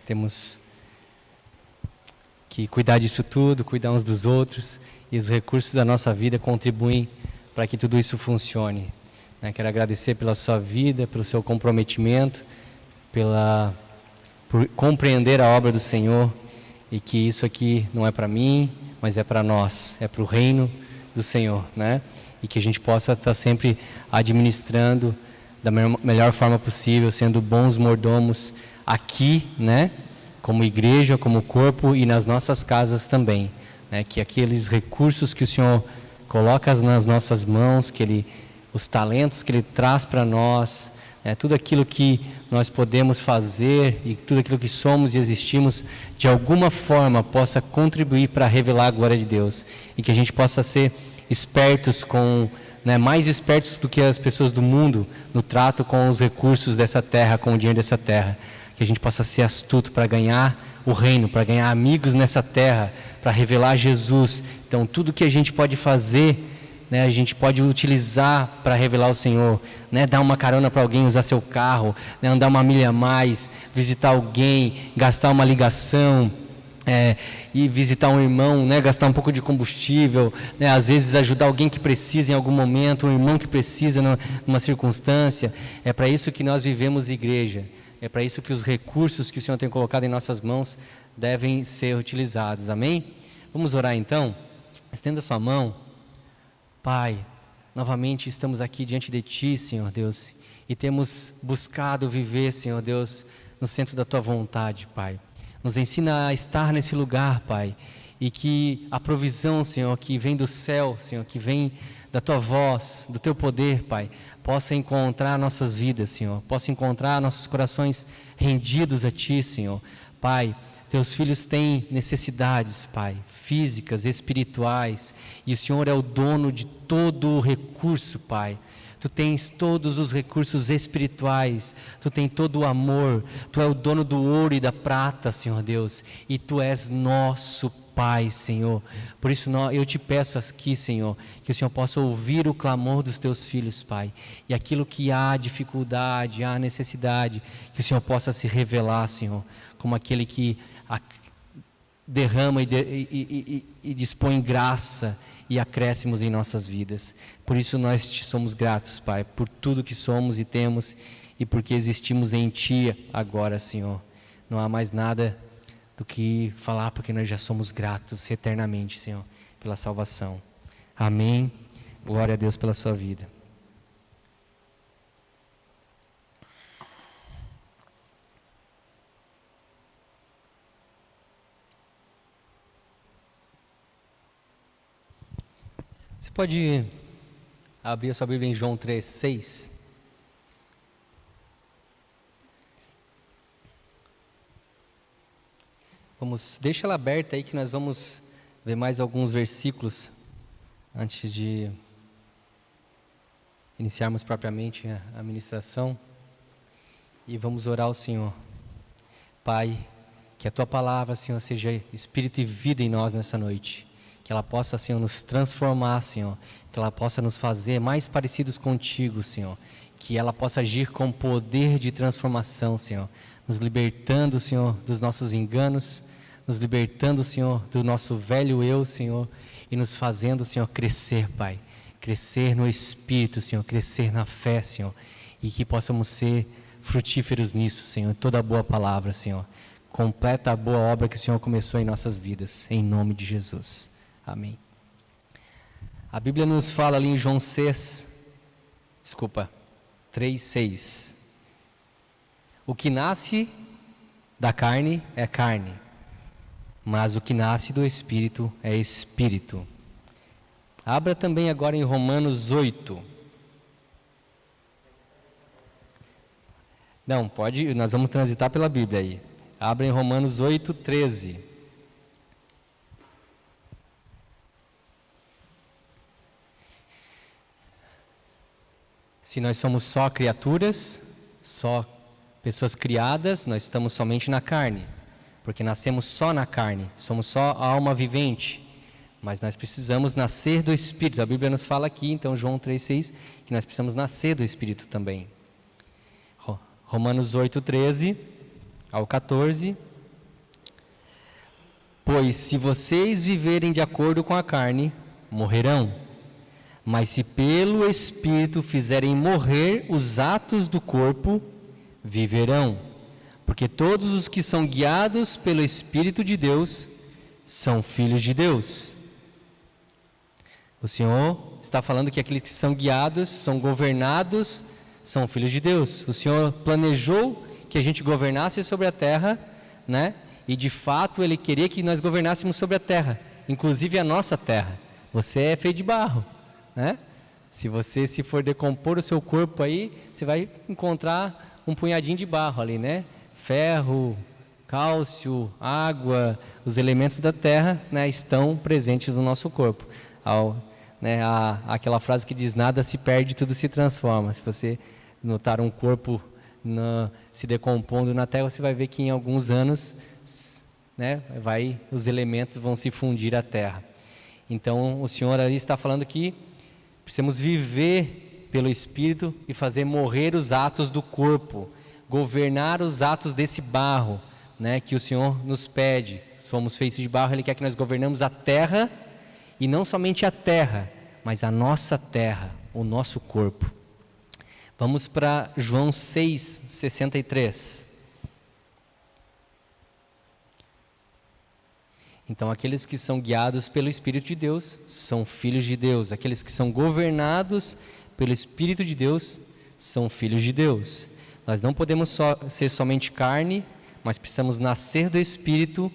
Temos que cuidar disso tudo, cuidar uns dos outros, e os recursos da nossa vida contribuem para que tudo isso funcione. Quero agradecer pela sua vida, pelo seu comprometimento, por compreender a obra do Senhor, e que isso aqui não é para mim, mas é para nós, é para o reino do Senhor, E que a gente possa estar sempre administrando da melhor forma possível, sendo bons mordomos aqui, como igreja, como corpo, e nas nossas casas também, Que aqueles recursos que o Senhor coloca nas nossas mãos, os talentos que Ele traz para nós, tudo aquilo que nós podemos fazer e tudo aquilo que somos e existimos, de alguma forma possa contribuir para revelar a glória de Deus, e que a gente possa ser espertos mais espertos do que as pessoas do mundo no trato com os recursos dessa terra, com o dinheiro dessa terra, que a gente possa ser astuto para ganhar o reino, para ganhar amigos nessa terra, para revelar Jesus. Então tudo que a gente pode fazer, a gente pode utilizar para revelar o Senhor, dar uma carona para alguém, usar seu carro, andar uma milha a mais, visitar alguém, gastar uma ligação, e visitar um irmão, gastar um pouco de combustível, às vezes ajudar alguém que precisa em algum momento, um irmão que precisa numa circunstância. É para isso que nós vivemos igreja, é para isso que os recursos que o Senhor tem colocado em nossas mãos devem ser utilizados, amém? Vamos orar então? Estenda sua mão. Pai, novamente estamos aqui diante de Ti, Senhor Deus, e temos buscado viver, Senhor Deus, no centro da Tua vontade, Pai. Nos ensina a estar nesse lugar, Pai, e que a provisão, Senhor, que vem do céu, Senhor, que vem da Tua voz, do Teu poder, Pai, possa encontrar nossas vidas, Senhor, possa encontrar nossos corações rendidos a Ti, Senhor. Pai, Teus filhos têm necessidades, Pai, físicas, espirituais, e o Senhor é o dono de todo o recurso, Pai. Tu tens todos os recursos espirituais, Tu tens todo o amor, Tu é o dono do ouro e da prata, Senhor Deus, e Tu és nosso Pai, Senhor. Por isso eu Te peço aqui, Senhor, que o Senhor possa ouvir o clamor dos Teus filhos, Pai, e aquilo que há dificuldade, há necessidade, que o Senhor possa se revelar, Senhor, como aquele que derrama e dispõe graça e acréscimos em nossas vidas. Por isso nós Te somos gratos, Pai, por tudo que somos e temos, e porque existimos em Ti agora, Senhor. Não há mais nada do que falar, porque nós já somos gratos eternamente, Senhor, pela salvação. Amém. Glória a Deus pela sua vida. Você pode abrir a sua Bíblia em João 3:6. Deixa ela aberta aí que nós vamos ver mais alguns versículos antes de iniciarmos propriamente a ministração. E vamos orar ao Senhor. Pai, que a Tua palavra, Senhor, seja espírito e vida em nós nessa noite. Que ela possa, Senhor, nos transformar, Senhor. Que ela possa nos fazer mais parecidos contigo, Senhor. Que ela possa agir com poder de transformação, Senhor. Nos libertando, Senhor, dos nossos enganos. Nos libertando, Senhor, do nosso velho eu, Senhor. E nos fazendo, Senhor, crescer, Pai. Crescer no Espírito, Senhor. Crescer na fé, Senhor. E que possamos ser frutíferos nisso, Senhor. Toda boa palavra, Senhor. Completa a boa obra que o Senhor começou em nossas vidas. Em nome de Jesus. Amém. A Bíblia nos fala ali em João 3:6. O que nasce da carne é carne, mas o que nasce do Espírito é Espírito. Abra também agora em Romanos 8. Não, pode, nós vamos transitar pela Bíblia aí. Abra em Romanos 8:13. Se nós somos só criaturas, só pessoas criadas, nós estamos somente na carne, porque nascemos só na carne, somos só a alma vivente, mas nós precisamos nascer do Espírito. A Bíblia nos fala aqui, então, João 3:6, que nós precisamos nascer do Espírito também. Romanos 8:13 ao 14, Pois se vocês viverem de acordo com a carne, morrerão. Mas se pelo Espírito fizerem morrer os atos do corpo, viverão. Porque todos os que são guiados pelo Espírito de Deus são filhos de Deus. O Senhor está falando que aqueles que são guiados, são governados, são filhos de Deus. O Senhor planejou que a gente governasse sobre a terra, né? E de fato Ele queria que nós governássemos sobre a terra, inclusive a nossa terra. Você é feito de barro, né? Se for decompor o seu corpo aí, você vai encontrar um punhadinho de barro ali, né? Ferro, cálcio, água, os elementos da terra, né, estão presentes no nosso corpo. Aquela frase que diz: nada se perde, tudo se transforma. Se você notar um corpo se decompondo na terra, você vai ver que em alguns anos, né, os elementos vão se fundir à terra. Então o Senhor ali está falando que precisamos viver pelo Espírito e fazer morrer os atos do corpo, governar os atos desse barro, né, que o Senhor nos pede. Somos feitos de barro, Ele quer que nós governamos a terra, e não somente a terra, mas a nossa terra, o nosso corpo. Vamos para João 6:63. Então, aqueles que são guiados pelo Espírito de Deus são filhos de Deus. Aqueles que são governados pelo Espírito de Deus são filhos de Deus. Nós não podemos ser somente carne, mas precisamos nascer do Espírito.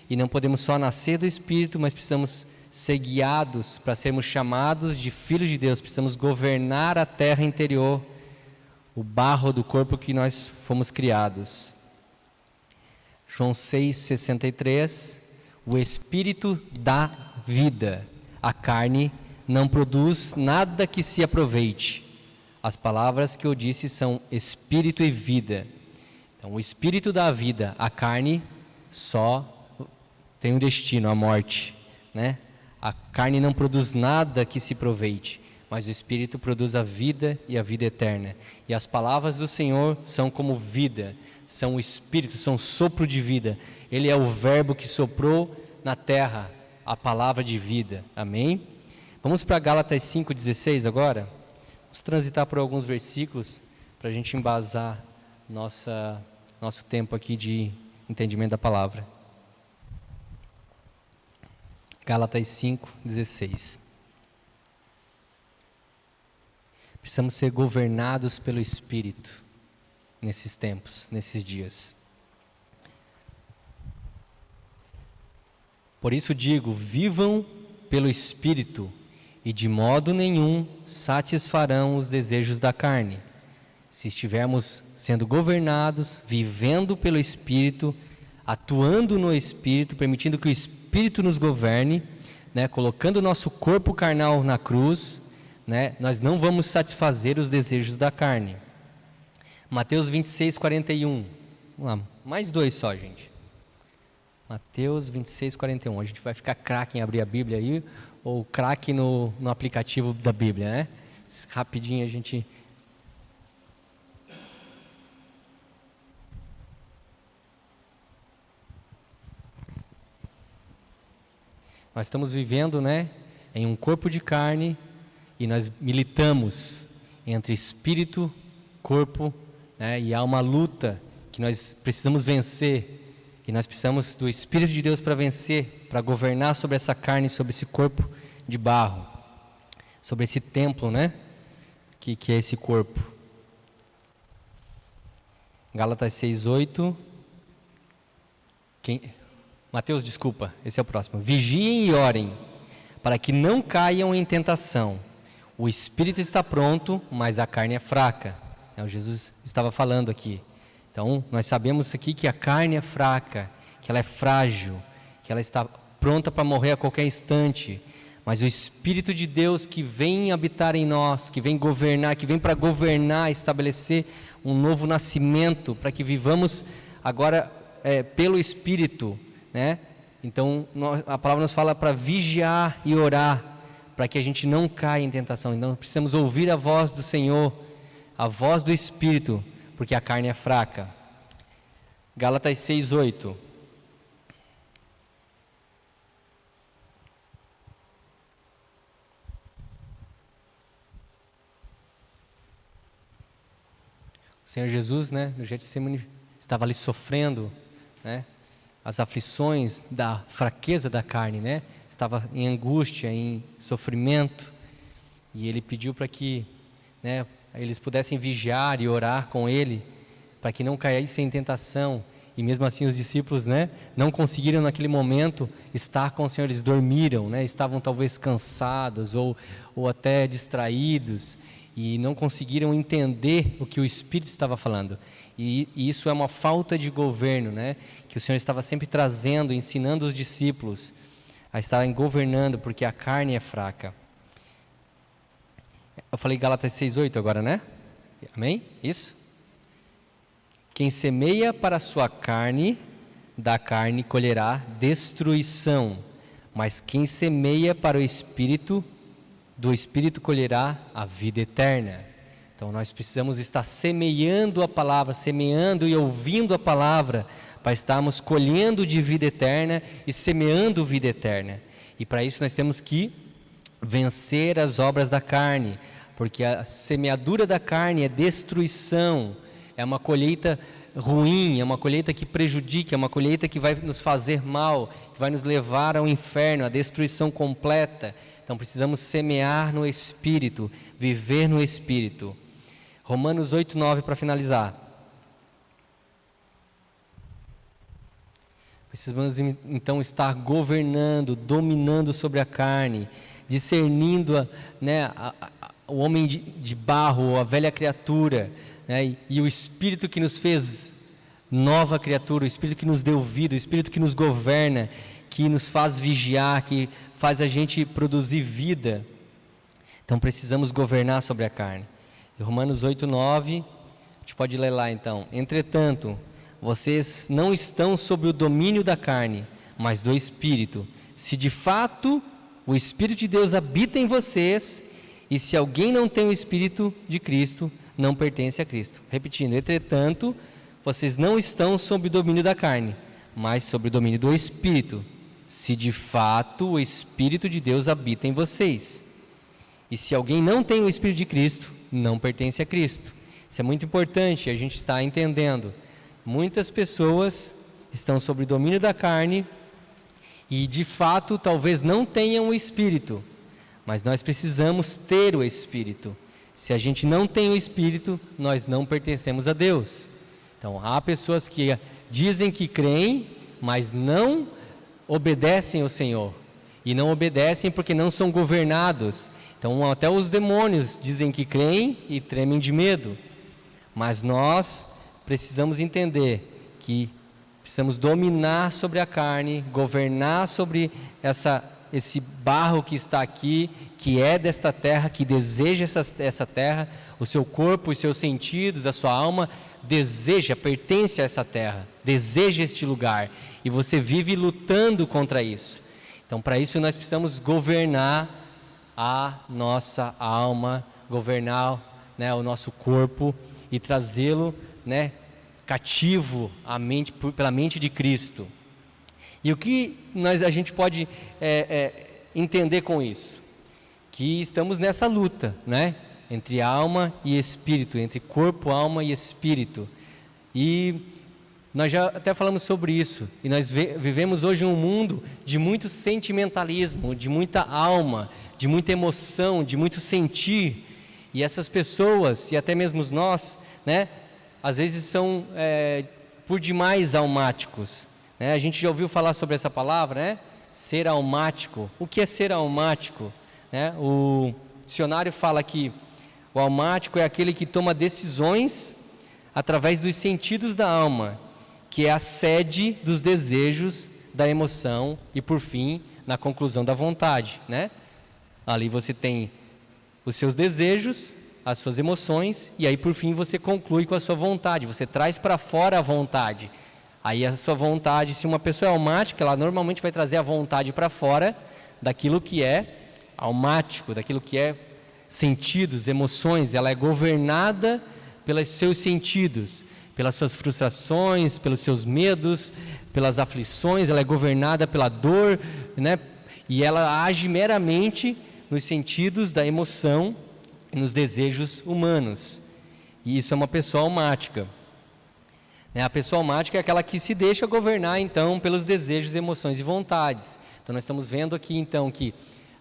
E não podemos só nascer do Espírito, mas precisamos ser guiados para sermos chamados de filhos de Deus. Precisamos governar a terra interior, o barro do corpo que nós fomos criados. João 6:63. O Espírito dá vida. A carne não produz nada que se aproveite. As palavras que eu disse são Espírito e vida. Então, o Espírito dá vida. A carne só tem um destino, a morte, né? A carne não produz nada que se aproveite, mas o Espírito produz a vida e a vida eterna. E as palavras do Senhor são como vida, são o Espírito, são sopro de vida. Ele é o verbo que soprou na terra, a palavra de vida. Amém? Vamos para Gálatas 5:16 agora. Vamos transitar por alguns versículos para a gente embasar nosso tempo aqui de entendimento da palavra. Gálatas 5:16. Precisamos ser governados pelo Espírito nesses tempos, nesses dias. Por isso digo, vivam pelo Espírito, e de modo nenhum satisfarão os desejos da carne. Se estivermos sendo governados, vivendo pelo Espírito, atuando no Espírito, permitindo que o Espírito nos governe, né, colocando o nosso corpo carnal na cruz, né, nós não vamos satisfazer os desejos da carne. Mateus 26:41. Vamos lá, mais dois só, gente. Mateus 26:41. A gente vai ficar craque em abrir a Bíblia aí, ou craque no aplicativo da Bíblia, né? Rapidinho a gente... Nós estamos vivendo, né, em um corpo de carne, e nós militamos entre espírito, corpo, né, e há uma luta que nós precisamos vencer. E nós precisamos do Espírito de Deus para vencer, para governar sobre essa carne, sobre esse corpo de barro, sobre esse templo, né? Que é esse corpo. Gálatas 6:8. Mateus, desculpa, esse é o próximo. Vigiem e orem, para que não caiam em tentação. O espírito está pronto, mas a carne é fraca. O Jesus estava falando aqui. Então, nós sabemos aqui que a carne é fraca, que ela é frágil, que ela está pronta para morrer a qualquer instante. Mas o Espírito de Deus que vem habitar em nós, que vem governar, que vem para governar, estabelecer um novo nascimento, para que vivamos agora pelo Espírito, né? Então, a palavra nos fala para vigiar e orar, para que a gente não caia em tentação. Então, precisamos ouvir a voz do Senhor, a voz do Espírito, porque a carne é fraca. Gálatas 6:8. O Senhor Jesus, né, no Getsemane, estava ali sofrendo, né, as aflições da fraqueza da carne, né, estava em angústia, em sofrimento, e Ele pediu para que, né, eles pudessem vigiar e orar com Ele, para que não caíssem em tentação. E mesmo assim os discípulos, né, não conseguiram naquele momento estar com o Senhor, eles dormiram, né, estavam talvez cansados ou até distraídos, e não conseguiram entender o que o Espírito estava falando. E isso é uma falta de governo, né, que o Senhor estava sempre trazendo, ensinando os discípulos a estarem governando, porque a carne é fraca. Eu falei Gálatas 6:8 agora, né? Amém? Isso? Quem semeia para a sua carne, da carne colherá destruição, mas quem semeia para o Espírito, do Espírito colherá a vida eterna. Então nós precisamos estar semeando a palavra, semeando e ouvindo a palavra, para estarmos colhendo de vida eterna e semeando vida eterna. E para isso nós temos que vencer as obras da carne, porque a semeadura da carne é destruição, é uma colheita ruim, é uma colheita que prejudica, é uma colheita que vai nos fazer mal, que vai nos levar ao inferno, à destruição completa. Então precisamos semear no Espírito, viver no Espírito. Romanos 8:9 para finalizar. Precisamos então estar governando, dominando sobre a carne, discernindo, né, o homem de barro, a velha criatura, né, e o Espírito que nos fez nova criatura, o Espírito que nos deu vida, o Espírito que nos governa, que nos faz vigiar, que faz a gente produzir vida. Então precisamos governar sobre a carne. Em Romanos 8:9, a gente pode ler lá então. Entretanto, vocês não estão sob o domínio da carne, mas do Espírito. Se de fato o Espírito de Deus habita em vocês, e se alguém não tem o Espírito de Cristo, não pertence a Cristo. Repetindo, entretanto, vocês não estão sob o domínio da carne, mas sob o domínio do Espírito. Se de fato o Espírito de Deus habita em vocês. E se alguém não tem o Espírito de Cristo, não pertence a Cristo. Isso é muito importante, a gente está entendendo. Muitas pessoas estão sob o domínio da carne e de fato talvez não tenham o Espírito, mas nós precisamos ter o Espírito. Se a gente não tem o Espírito, nós não pertencemos a Deus. Então há pessoas que dizem que creem, mas não obedecem ao Senhor, e não obedecem porque não são governados. Então até os demônios dizem que creem e tremem de medo. Mas nós precisamos entender que precisamos dominar sobre a carne, governar sobre esse barro que está aqui, que é desta terra, que deseja essa terra, o seu corpo, os seus sentidos, a sua alma deseja, pertence a essa terra, deseja este lugar, e você vive lutando contra isso. Então para isso nós precisamos governar a nossa alma, governar, né, o nosso corpo e trazê-lo, né, cativo à mente, pela mente de Cristo. E o que a gente pode entender com isso? Que estamos nessa luta, né, entre alma e espírito, entre corpo, alma e espírito. E nós já até falamos sobre isso. E nós vivemos hoje um mundo de muito sentimentalismo, de muita alma, de muita emoção, de muito sentir. E essas pessoas, e até mesmo nós, né, às vezes são por demais almáticos. Né? A gente já ouviu falar sobre essa palavra, né? Ser almático. O que é ser almático? Né? O dicionário fala que o almático é aquele que toma decisões através dos sentidos da alma, que é a sede dos desejos, da emoção e, por fim, na conclusão da vontade. Né? Ali você tem os seus desejos, as suas emoções, e aí por fim você conclui com a sua vontade, você traz para fora a vontade. Aí a sua vontade, se uma pessoa é almática, ela normalmente vai trazer a vontade para fora daquilo que é almático, daquilo que é sentidos, emoções. Ela é governada pelos seus sentidos, pelas suas frustrações, pelos seus medos, pelas aflições. Ela é governada pela dor, né? E ela age meramente nos sentidos da emoção e nos desejos humanos. E isso é uma pessoa almática. A pessoa almática é aquela que se deixa governar, então, pelos desejos, emoções e vontades. Então, nós estamos vendo aqui, então, que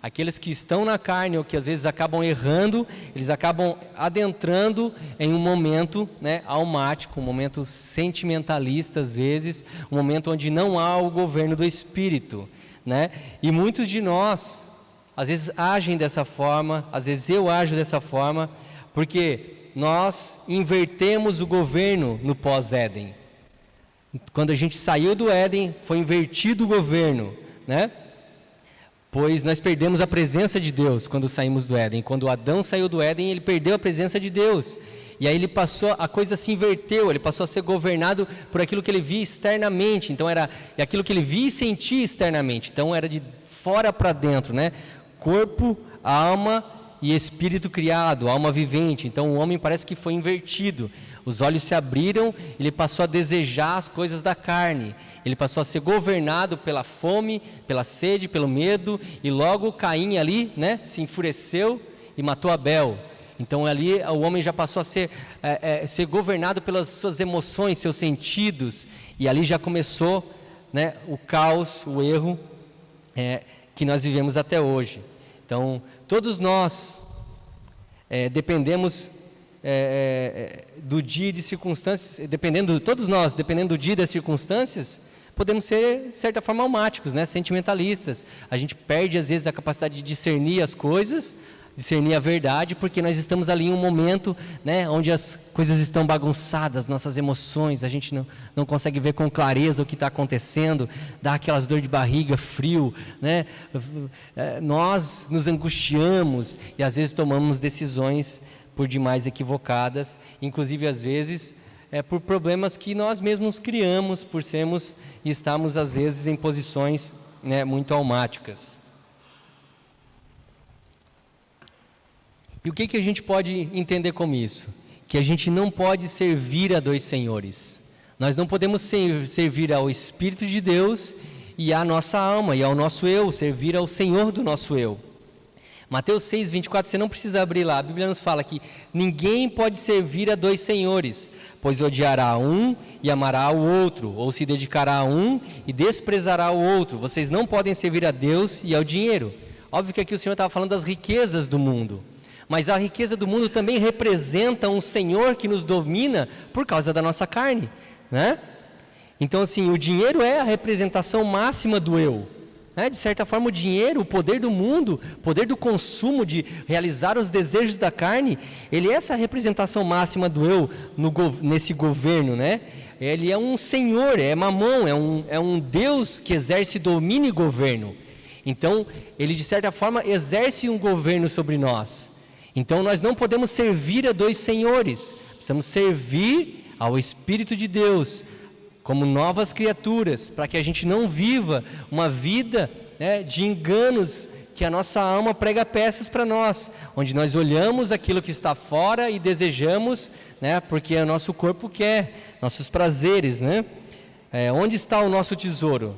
aqueles que estão na carne, ou que às vezes acabam errando, eles acabam adentrando em um momento, né, almático, um momento sentimentalista, às vezes, um momento onde não há o governo do Espírito, né? E muitos de nós, às vezes, agem dessa forma, às vezes eu ajo dessa forma, porque nós invertemos o governo no pós-Éden. Quando a gente saiu do Éden, foi invertido o governo, né? Pois nós perdemos a presença de Deus quando saímos do Éden. Quando Adão saiu do Éden, ele perdeu a presença de Deus. E aí ele passou, a coisa se inverteu, ele passou a ser governado por aquilo que ele via externamente. Então era aquilo que ele via e sentia externamente. Então era de fora para dentro, né? Corpo, alma e espírito criado, alma vivente. Então o homem parece que foi invertido. Os olhos se abriram, ele passou a desejar as coisas da carne. Ele passou a ser governado pela fome, pela sede, pelo medo. E logo Caim ali, né, se enfureceu e matou Abel. Então ali o homem já passou a ser governado pelas suas emoções, seus sentidos. E ali já começou, né, o caos, o erro que nós vivemos até hoje. Então todos nós dependemos do dia e de circunstâncias, todos nós, dependendo do dia e das circunstâncias, podemos ser, de certa forma, almáticos, né? Sentimentalistas. A gente perde, às vezes, a capacidade de discernir as coisas, discernir a verdade, porque nós estamos ali em um momento, né, onde as coisas estão bagunçadas, nossas emoções, a gente não consegue ver com clareza o que está acontecendo, dá aquelas dor de barriga, frio, né? Nós nos angustiamos e, às vezes, tomamos decisões por demais equivocadas, inclusive às vezes por problemas que nós mesmos criamos, por sermos e estarmos às vezes em posições, né, muito almáticas. E o que a gente pode entender com isso? Que a gente não pode servir a dois senhores. Nós não podemos servir ao Espírito de Deus e à nossa alma, e ao nosso eu, servir ao Senhor do nosso eu. Mateus 6, 24, você não precisa abrir lá, a Bíblia nos fala que ninguém pode servir a dois senhores, pois odiará um e amará o outro, ou se dedicará a um e desprezará o outro. Vocês não podem servir a Deus e ao dinheiro. Óbvio que aqui o Senhor estava falando das riquezas do mundo, mas a riqueza do mundo também representa um Senhor que nos domina por causa da nossa carne, né? Então assim, o dinheiro é a representação máxima do eu. De certa forma, o dinheiro, o poder do mundo, o poder do consumo, de realizar os desejos da carne, ele é essa representação máxima do eu nesse governo, né? Ele é um senhor, é mamão, é um Deus que exerce domínio e governo. Então, ele de certa forma exerce um governo sobre nós. Então, nós não podemos servir a dois senhores, precisamos servir ao Espírito de Deus, como novas criaturas, para que a gente não viva uma vida, né, de enganos, que a nossa alma prega peças para nós, onde nós olhamos aquilo que está fora e desejamos, né, porque o nosso corpo quer, nossos prazeres, né? Onde está o nosso tesouro?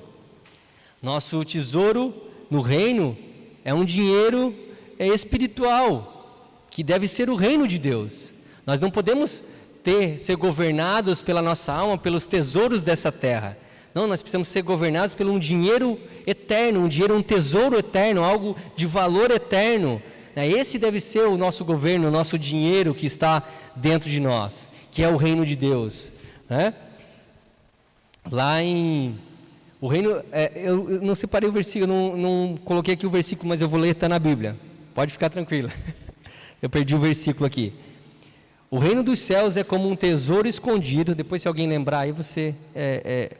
Nosso tesouro no reino é um dinheiro espiritual, que deve ser o reino de Deus. Nós não podemos ser governados pela nossa alma, pelos tesouros dessa terra. Não, nós precisamos ser governados por um dinheiro eterno, um tesouro eterno, algo de valor eterno. Esse deve ser o nosso governo, o nosso dinheiro que está dentro de nós, que é o reino de Deus, né? Lá em o reino, eu não separei o versículo, não coloquei aqui o versículo, mas eu vou ler, está na Bíblia. Pode ficar tranquilo. Eu perdi o versículo aqui. O reino dos céus é como um tesouro escondido. Depois, se alguém lembrar, aí você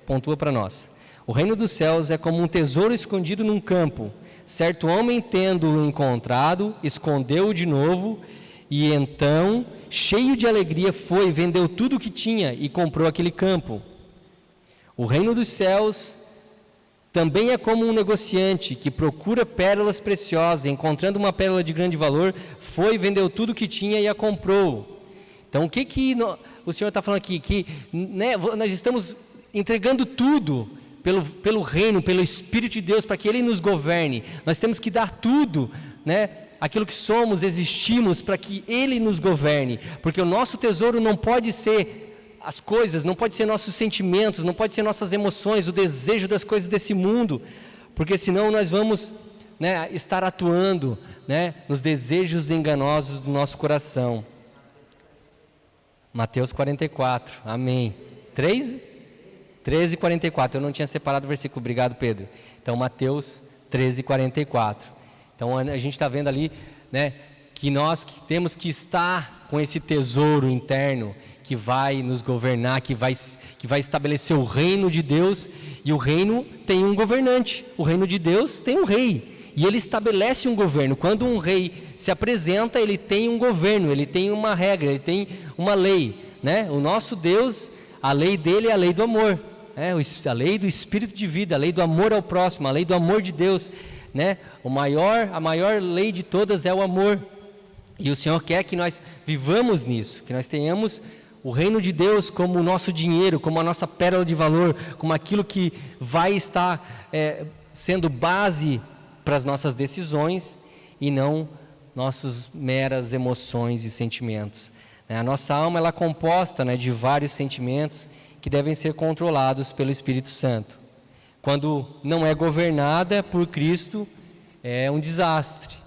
pontua para nós. O reino dos céus é como um tesouro escondido num campo. Certo homem, tendo-o encontrado, escondeu-o de novo, e então, cheio de alegria, foi, vendeu tudo o que tinha e comprou aquele campo. O reino dos céus também é como um negociante que procura pérolas preciosas. Encontrando uma pérola de grande valor, foi, vendeu tudo o que tinha e a comprou. Então, o que o Senhor está falando aqui? Que, né, nós estamos entregando tudo pelo reino, pelo Espírito de Deus, para que Ele nos governe. Nós temos que dar tudo, né, aquilo que somos, existimos para que Ele nos governe, porque o nosso tesouro não pode ser as coisas, não pode ser nossos sentimentos, não pode ser nossas emoções, o desejo das coisas desse mundo, porque senão nós vamos, né, estar atuando, né, nos desejos enganosos do nosso coração. Mateus 44, amém. 13, 44, eu não tinha separado o versículo, obrigado Pedro. Então Mateus 13, 44. Então a gente está vendo ali, né, que nós que temos que estar com esse tesouro interno que vai nos governar, que vai estabelecer o reino de Deus, e o reino tem um governante, o reino de Deus tem um rei, e ele estabelece um governo. Quando um rei se apresenta, ele tem um governo, ele tem uma regra, ele tem uma lei, né? O nosso Deus, a lei dele é a lei do amor, a lei do espírito de vida, a lei do amor ao próximo, a lei do amor de Deus, né? A maior lei de todas é o amor, e o Senhor quer que nós vivamos nisso, que nós tenhamos o reino de Deus como o nosso dinheiro, como a nossa pérola de valor, como aquilo que vai estar sendo base para as nossas decisões, e não nossas meras emoções e sentimentos. A nossa alma ela é composta, né, de vários sentimentos que devem ser controlados pelo Espírito Santo. Quando não é governada por Cristo, é um desastre.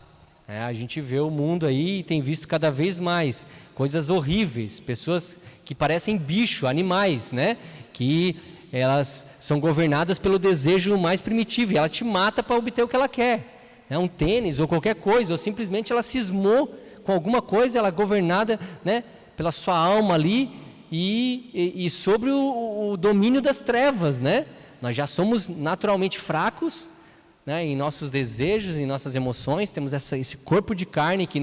A gente vê o mundo aí e tem visto cada vez mais coisas horríveis, pessoas que parecem bicho, animais, né? Que elas são governadas pelo desejo mais primitivo, e ela te mata para obter o que ela quer, um tênis ou qualquer coisa, ou simplesmente ela cismou com alguma coisa, ela é governada, né, pela sua alma ali, e sobre o domínio das trevas, né? Nós já somos naturalmente fracos, né, em nossos desejos, em nossas emoções, temos esse corpo de carne que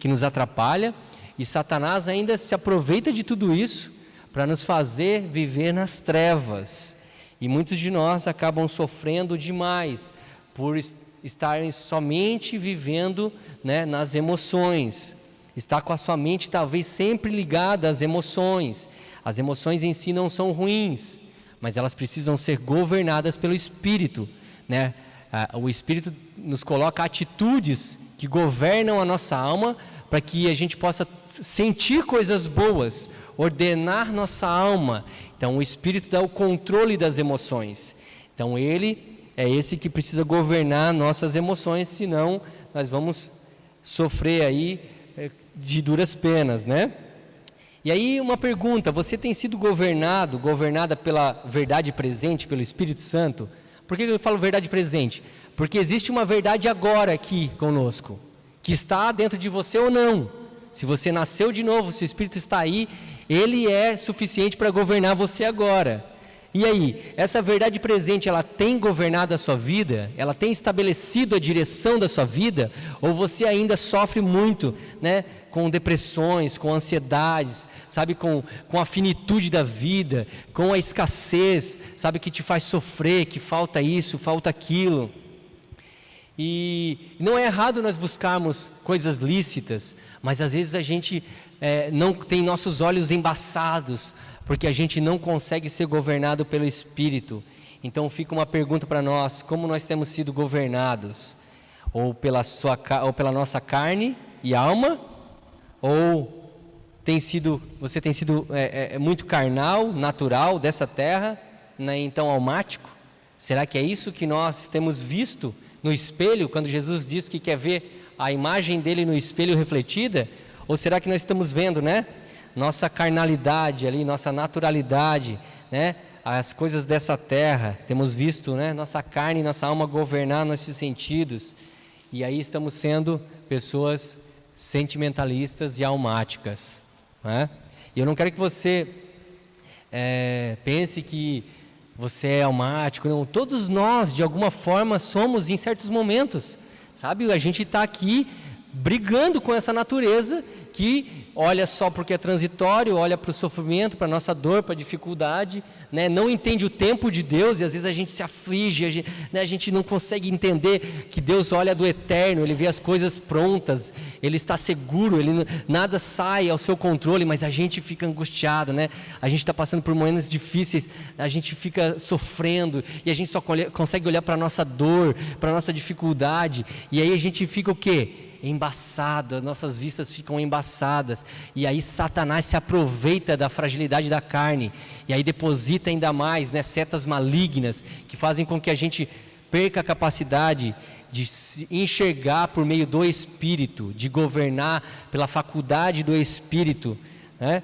nos atrapalha, e Satanás ainda se aproveita de tudo isso para nos fazer viver nas trevas, e muitos de nós acabam sofrendo demais por estarem somente vivendo, né, nas emoções, está com a sua mente talvez sempre ligada às emoções. As emoções em si não são ruins, mas elas precisam ser governadas pelo Espírito, né? O Espírito nos coloca atitudes que governam a nossa alma, para que a gente possa sentir coisas boas, ordenar nossa alma. Então o Espírito dá o controle das emoções. Então ele é esse que precisa governar nossas emoções, senão nós vamos sofrer aí de duras penas, né? E aí uma pergunta: você tem sido governada pela verdade presente, pelo Espírito Santo? Por que eu falo verdade presente? Porque existe uma verdade agora aqui conosco, que está dentro de você ou não. Se você nasceu de novo, se o Espírito está aí, ele é suficiente para governar você agora. E aí, essa verdade presente, ela tem governado a sua vida? Ela tem estabelecido a direção da sua vida? Ou você ainda sofre muito, né, com depressões, com ansiedades, sabe, com a finitude da vida, com a escassez, sabe, que te faz sofrer, que falta isso, falta aquilo? E não é errado nós buscarmos coisas lícitas, mas às vezes a gente não tem nossos olhos embaçados, porque a gente não consegue ser governado pelo Espírito. Então fica uma pergunta para nós: como nós temos sido governados? Ou pela nossa carne e alma? Ou você tem sido muito carnal, natural, dessa terra, né, então almático? Será que é isso que nós temos visto no espelho, quando Jesus diz que quer ver a imagem dele no espelho refletida? Ou será que nós estamos vendo, né, nossa carnalidade ali, nossa naturalidade, né, as coisas dessa terra? Temos visto, né, nossa carne e nossa alma governar nossos sentidos, e aí estamos sendo pessoas sentimentalistas e almáticas, né? E eu não quero que você pense que você é almático, não. Todos nós, de alguma forma, somos em certos momentos, sabe? A gente está aqui brigando com essa natureza que olha só porque é transitório, olha para o sofrimento, para a nossa dor, para a dificuldade, né? Não entende o tempo de Deus, e às vezes a gente se aflige, a gente não consegue entender que Deus olha do eterno, Ele vê as coisas prontas, Ele está seguro, nada sai ao seu controle, mas a gente fica angustiado, né? A gente está passando por momentos difíceis, a gente fica sofrendo, e a gente só consegue olhar para a nossa dor, para a nossa dificuldade, e aí a gente fica o quê? embaçado, as nossas vistas ficam embaçadas, e aí Satanás se aproveita da fragilidade da carne, e aí deposita ainda mais, né, setas malignas, que fazem com que a gente perca a capacidade de se enxergar por meio do Espírito, de governar pela faculdade do Espírito, né?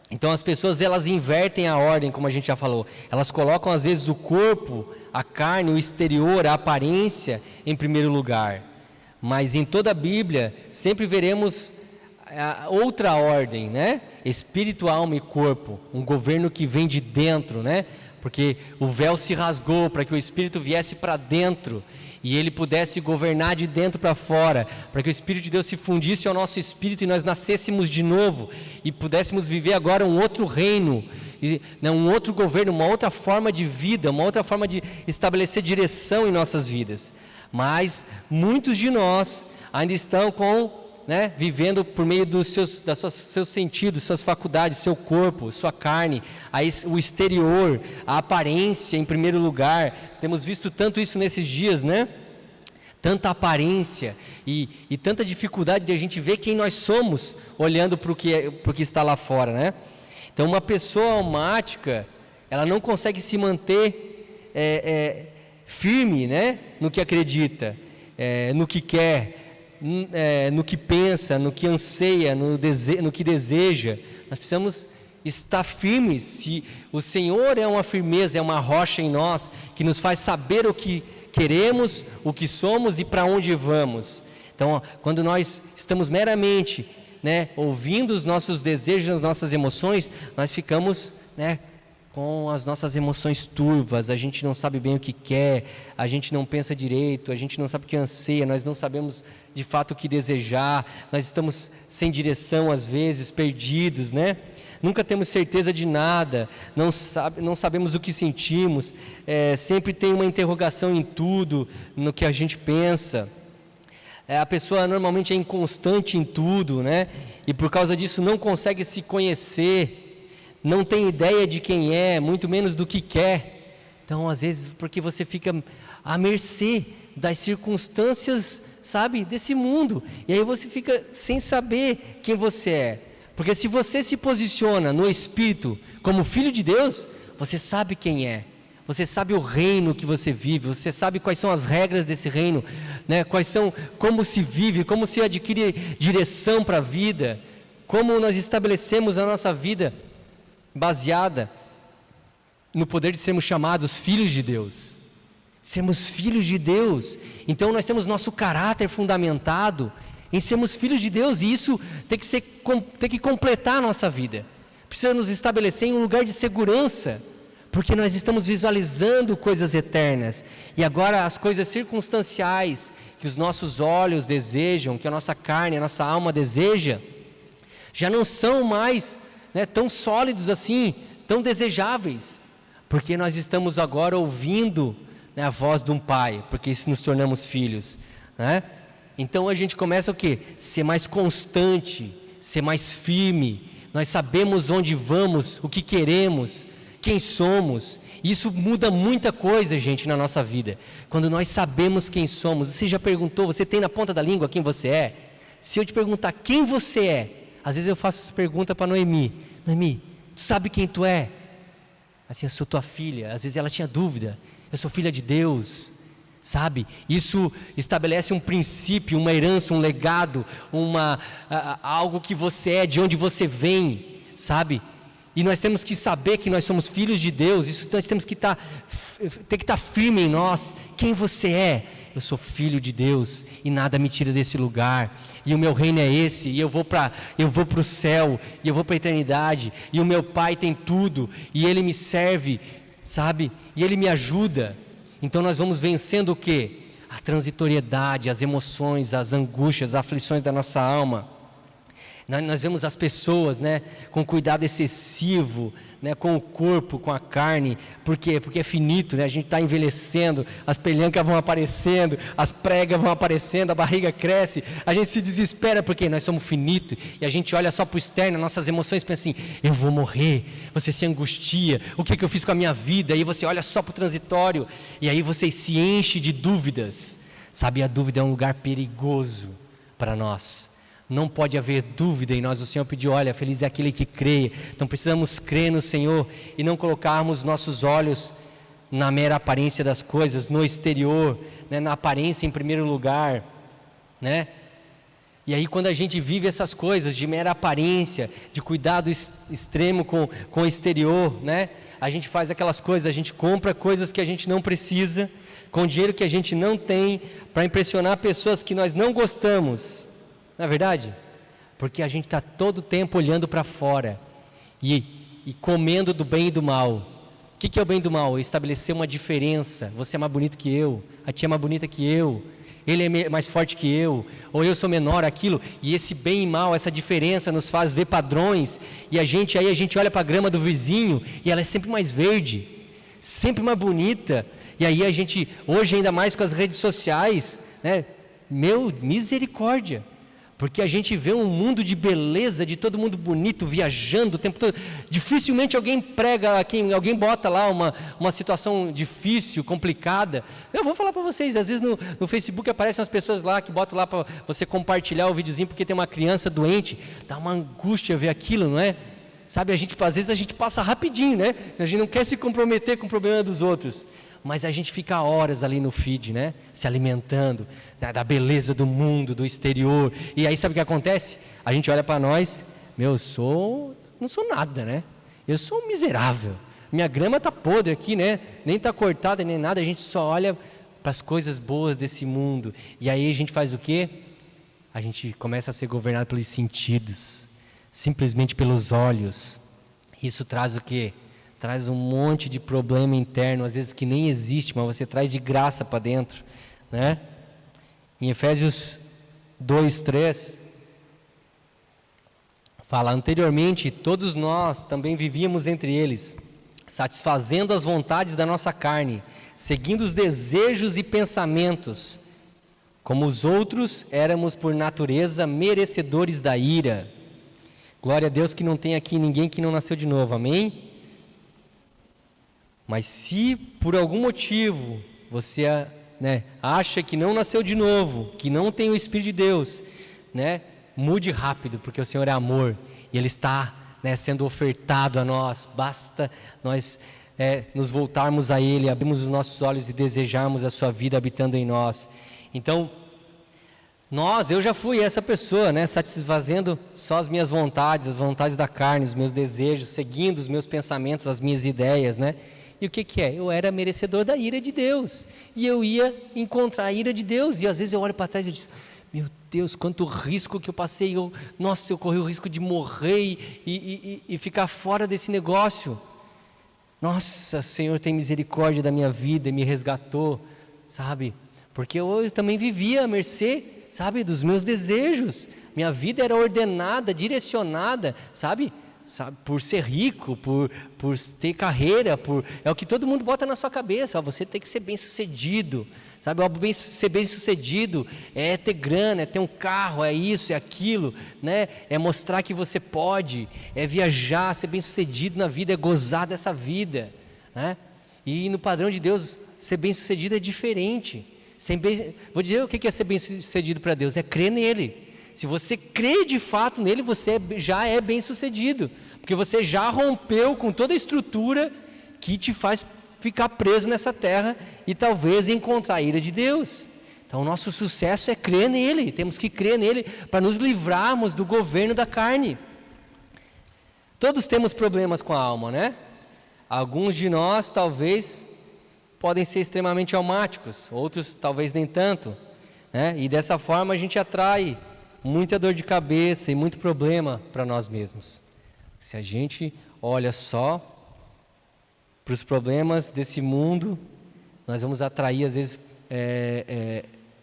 Então as pessoas, elas invertem a ordem, como a gente já falou. Elas colocam às vezes o corpo, a carne, o exterior, a aparência em primeiro lugar. Mas em toda a Bíblia sempre veremos outra ordem, né? Espírito, alma e corpo, um governo que vem de dentro, né? Porque o véu se rasgou para que o Espírito viesse para dentro e ele pudesse governar de dentro para fora, para que o Espírito de Deus se fundisse ao nosso espírito e nós nascêssemos de novo e pudéssemos viver agora um outro reino, um outro governo, uma outra forma de vida, uma outra forma de estabelecer direção em nossas vidas. Mas muitos de nós ainda estão vivendo por meio dos seus sentidos, suas faculdades, seu corpo, sua carne, o exterior, a aparência em primeiro lugar. Temos visto tanto isso nesses dias, né? Tanta aparência e tanta dificuldade de a gente ver quem nós somos, olhando para o que está lá fora, né? Então uma pessoa almática, ela não consegue se manter firme, né? No que acredita, no que quer, no que pensa, no que anseia, no que deseja. Nós precisamos estar firmes. Se o Senhor é uma firmeza, é uma rocha em nós, que nos faz saber o que queremos, o que somos e para onde vamos. Então, quando nós estamos meramente, né, ouvindo os nossos desejos, as nossas emoções, nós ficamos, né, com as nossas emoções turvas, a gente não sabe bem o que quer, a gente não pensa direito, a gente não sabe o que anseia, nós não sabemos de fato o que desejar, nós estamos sem direção às vezes, perdidos, né? Nunca temos certeza de nada, não sabemos o que sentimos, sempre tem uma interrogação em tudo, no que a gente pensa. A pessoa normalmente é inconstante em tudo, né? E por causa disso não consegue se conhecer, não tem ideia de quem é, muito menos do que quer. Então, às vezes, porque você fica à mercê das circunstâncias, sabe, desse mundo. E aí você fica sem saber quem você é. Porque se você se posiciona no Espírito como filho de Deus, você sabe quem é. Você sabe o reino que você vive, você sabe quais são as regras desse reino, né? Como se vive, como se adquire direção para a vida, como nós estabelecemos a nossa vida baseada no poder de sermos chamados filhos de Deus. Sermos filhos de Deus. Então nós temos nosso caráter fundamentado em sermos filhos de Deus, e isso tem que completar a nossa vida. Precisa nos estabelecer em um lugar de segurança, porque nós estamos visualizando coisas eternas, e agora as coisas circunstanciais que os nossos olhos desejam, que a nossa carne, a nossa alma deseja, já não são mais, né, tão sólidos assim, tão desejáveis, porque nós estamos agora ouvindo, né, a voz de um pai, porque nos tornamos filhos, né? Então a gente começa o quê? Ser mais constante, ser mais firme. Nós sabemos onde vamos, o que queremos, quem somos. Isso muda muita coisa, gente, na nossa vida. Quando nós sabemos quem somos. Você já perguntou, você tem na ponta da língua quem você é? Se eu te perguntar quem você é, às vezes eu faço essa pergunta para Noemi. Noemi, tu sabe quem tu é? Assim, eu sou tua filha. Às vezes ela tinha dúvida. Eu sou filha de Deus. Sabe, isso estabelece um princípio, uma herança, um legado, algo que você é, de onde você vem, sabe? E nós temos que saber que nós somos filhos de Deus. Isso nós temos que estar firme em nós. Quem você é? Eu sou filho de Deus e nada me tira desse lugar. E o meu reino é esse. E eu vou para o céu. E eu vou para a eternidade. E o meu Pai tem tudo. E Ele me serve, sabe? E Ele me ajuda. Então nós vamos vencendo o quê? A transitoriedade, as emoções, as angústias, as aflições da nossa alma. Nós vemos as pessoas, né, com cuidado excessivo, né, com o corpo, com a carne. Por quê? Porque é finito, né? A gente está envelhecendo, as pelencas vão aparecendo, as pregas vão aparecendo, a barriga cresce, a gente se desespera porque nós somos finitos e a gente olha só para o externo, nossas emoções pensam assim, eu vou morrer, você se angustia, o que eu fiz com a minha vida? E aí você olha só para o transitório e aí você se enche de dúvidas, sabe? A dúvida é um lugar perigoso, para nós. Não pode haver dúvida em nós. O Senhor pediu, olha, feliz é aquele que crê. Então precisamos crer no Senhor e não colocarmos nossos olhos na mera aparência das coisas, no exterior, né, na aparência em primeiro lugar, né? E aí quando a gente vive essas coisas de mera aparência, de cuidado extremo com o exterior, né? A gente faz aquelas coisas, a gente compra coisas que a gente não precisa, com dinheiro que a gente não tem, para impressionar pessoas que nós não gostamos, não é verdade? Porque a gente está todo o tempo olhando para fora e comendo do bem e do mal. O que é o bem e do mal? Estabelecer uma diferença. Você é mais bonito que eu, a tia é mais bonita que eu, ele é mais forte que eu, ou eu sou menor, aquilo. E esse bem e mal, essa diferença nos faz ver padrões. E a gente olha para a grama do vizinho e ela é sempre mais verde, sempre mais bonita. E aí a gente, hoje ainda mais com as redes sociais, né? Meu, misericórdia. Porque a gente vê um mundo de beleza, de todo mundo bonito, viajando o tempo todo. Dificilmente alguém prega, alguém bota lá uma situação difícil, complicada. Eu vou falar para vocês, às vezes no Facebook aparecem as pessoas lá que botam lá para você compartilhar o videozinho porque tem uma criança doente. Dá uma angústia ver aquilo, não é? Sabe, às vezes a gente passa rapidinho, né? A gente não quer se comprometer com o problema dos outros. Mas a gente fica horas ali no feed, né? Se alimentando da beleza do mundo, do exterior. E aí sabe o que acontece? A gente olha para nós, não sou nada, né? Eu sou um miserável. Minha grama está podre aqui, né? Nem está cortada, nem nada. A gente só olha para as coisas boas desse mundo. E aí a gente faz o quê? A gente começa a ser governado pelos sentidos, simplesmente pelos olhos. Isso traz o quê? Traz um monte de problema interno, às vezes que nem existe, mas você traz de graça para dentro, né? Em Efésios 2:3 fala, anteriormente todos nós também vivíamos entre eles, satisfazendo as vontades da nossa carne, seguindo os desejos e pensamentos. Como os outros, éramos por natureza merecedores da ira. Glória a Deus que não tem aqui ninguém que não nasceu de novo, amém? Mas se por algum motivo você acha que não nasceu de novo, que não tem o Espírito de Deus, né, mude rápido, porque o Senhor é amor e Ele está sendo ofertado a nós. Basta nós nos voltarmos a Ele, abrirmos os nossos olhos e desejarmos a sua vida habitando em nós. Então, eu já fui essa pessoa, né, satisfazendo só as minhas vontades, as vontades da carne, os meus desejos, seguindo os meus pensamentos, as minhas ideias, né? E o que é? Eu era merecedor da ira de Deus. E eu ia encontrar a ira de Deus. E às vezes eu olho para trás e digo, meu Deus, quanto risco que eu passei. Eu corri o risco de morrer e ficar fora desse negócio. Nossa, Senhor tem misericórdia da minha vida e me resgatou, sabe? Porque eu também vivia à mercê, sabe, dos meus desejos. Minha vida era ordenada, direcionada, sabe, por ser rico, por ter carreira, é o que todo mundo bota na sua cabeça, você tem que ser bem sucedido, sabe, ser bem sucedido é ter grana, é ter um carro, é isso, é aquilo, né? É mostrar que você pode, é viajar, ser bem sucedido na vida, é gozar dessa vida, né? E no padrão de Deus, ser bem sucedido é diferente. Vou dizer o que é ser bem sucedido para Deus, é crer nele. Se você crê de fato nele, você já é bem sucedido, porque você já rompeu com toda a estrutura que te faz ficar preso nessa terra e talvez encontrar a ira de Deus. Então o nosso sucesso é crer nele, temos que crer nele para nos livrarmos do governo da carne. Todos temos problemas com a alma, né? Alguns de nós talvez podem ser extremamente almáticos, outros talvez nem tanto, né? E dessa forma a gente atrai muita dor de cabeça e muito problema para nós mesmos. Se a gente olha só para os problemas desse mundo, nós vamos atrair às vezes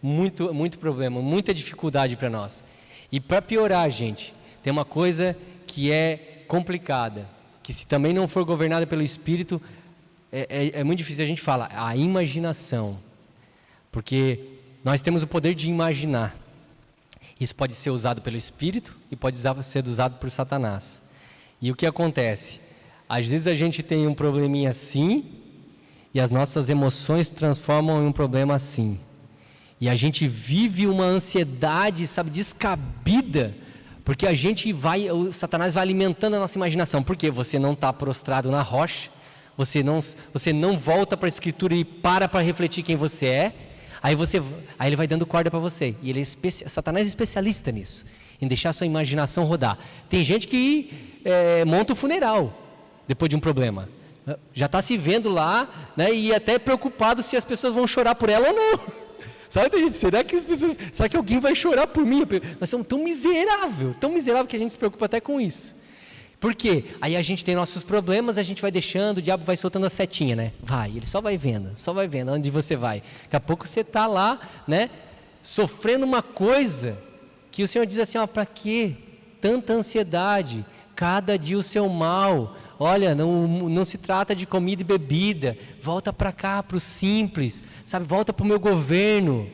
muito problema, muita dificuldade para nós. E para piorar, gente, tem uma coisa que é complicada, que se também não for governada pelo Espírito, é muito difícil. A gente fala a imaginação, porque nós temos o poder de imaginar. Isso pode ser usado pelo Espírito e pode ser usado por Satanás. E o que acontece? Às vezes a gente tem um probleminha assim e as nossas emoções transformam em um problema assim. E a gente vive uma ansiedade, sabe, descabida, porque o Satanás vai alimentando a nossa imaginação. Porque você não está prostrado na rocha, você não volta para a Escritura e para refletir quem você é. Aí ele vai dando corda para você. E Satanás é especialista nisso, em deixar a sua imaginação rodar. Tem gente que monta o funeral depois de um problema. Já está se vendo lá, né, e até preocupado se as pessoas vão chorar por ela ou não. Sabe, gente, será que alguém vai chorar por mim? Nós somos tão miserável que a gente se preocupa até com isso. Por quê? Aí a gente tem nossos problemas, a gente vai deixando, o diabo vai soltando a setinha, né? Ele só vai vendo onde você vai. Daqui a pouco você está lá, né, sofrendo uma coisa que o Senhor diz assim, para que tanta ansiedade? Cada dia o seu mal. Olha, não se trata de comida e bebida. Volta para cá, para o simples, sabe? Volta para o meu governo.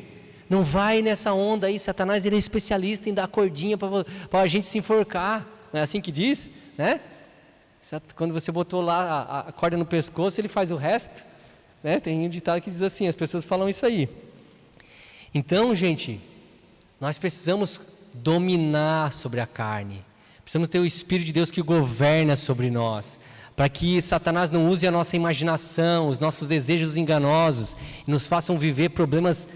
Não vai nessa onda aí. Satanás, ele é especialista em dar cordinha para a gente se enforcar. Não é assim que diz, né? Quando você botou lá a corda no pescoço, ele faz o resto, né? Tem um ditado que diz assim, as pessoas falam isso aí. Então, gente, nós precisamos dominar sobre a carne. Precisamos ter o Espírito de Deus que governa sobre nós, para que Satanás não use a nossa imaginação, os nossos desejos enganosos, e nos façam viver problemas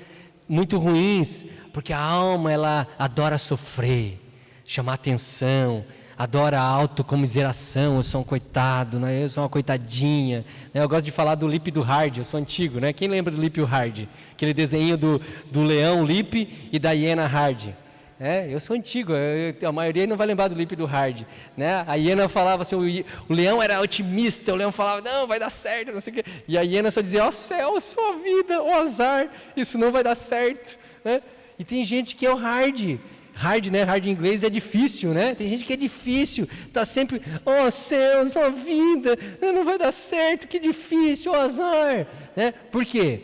muito ruins, porque a alma, ela adora sofrer, chamar atenção, adora a autocomiseração. Eu sou um coitado, né? Eu sou uma coitadinha, né? Eu gosto de falar do Lip e do Hard, eu sou antigo, né? Quem lembra do Lip e o Hard? Aquele desenho do leão Lip e da hiena Hard. Eu sou antigo, a maioria não vai lembrar do Lip e do Hard, né? A hiena falava assim, o leão era otimista, o leão falava, não, vai dar certo, não sei o quê. E a hiena só dizia, ó céu, só vida, ó azar, isso não vai dar certo, né? E tem gente que é o hard, né? Hard em inglês é difícil, né? Tem gente que é difícil, tá sempre, ó céu, só vida, não vai dar certo, que difícil, ó azar, né? Por quê?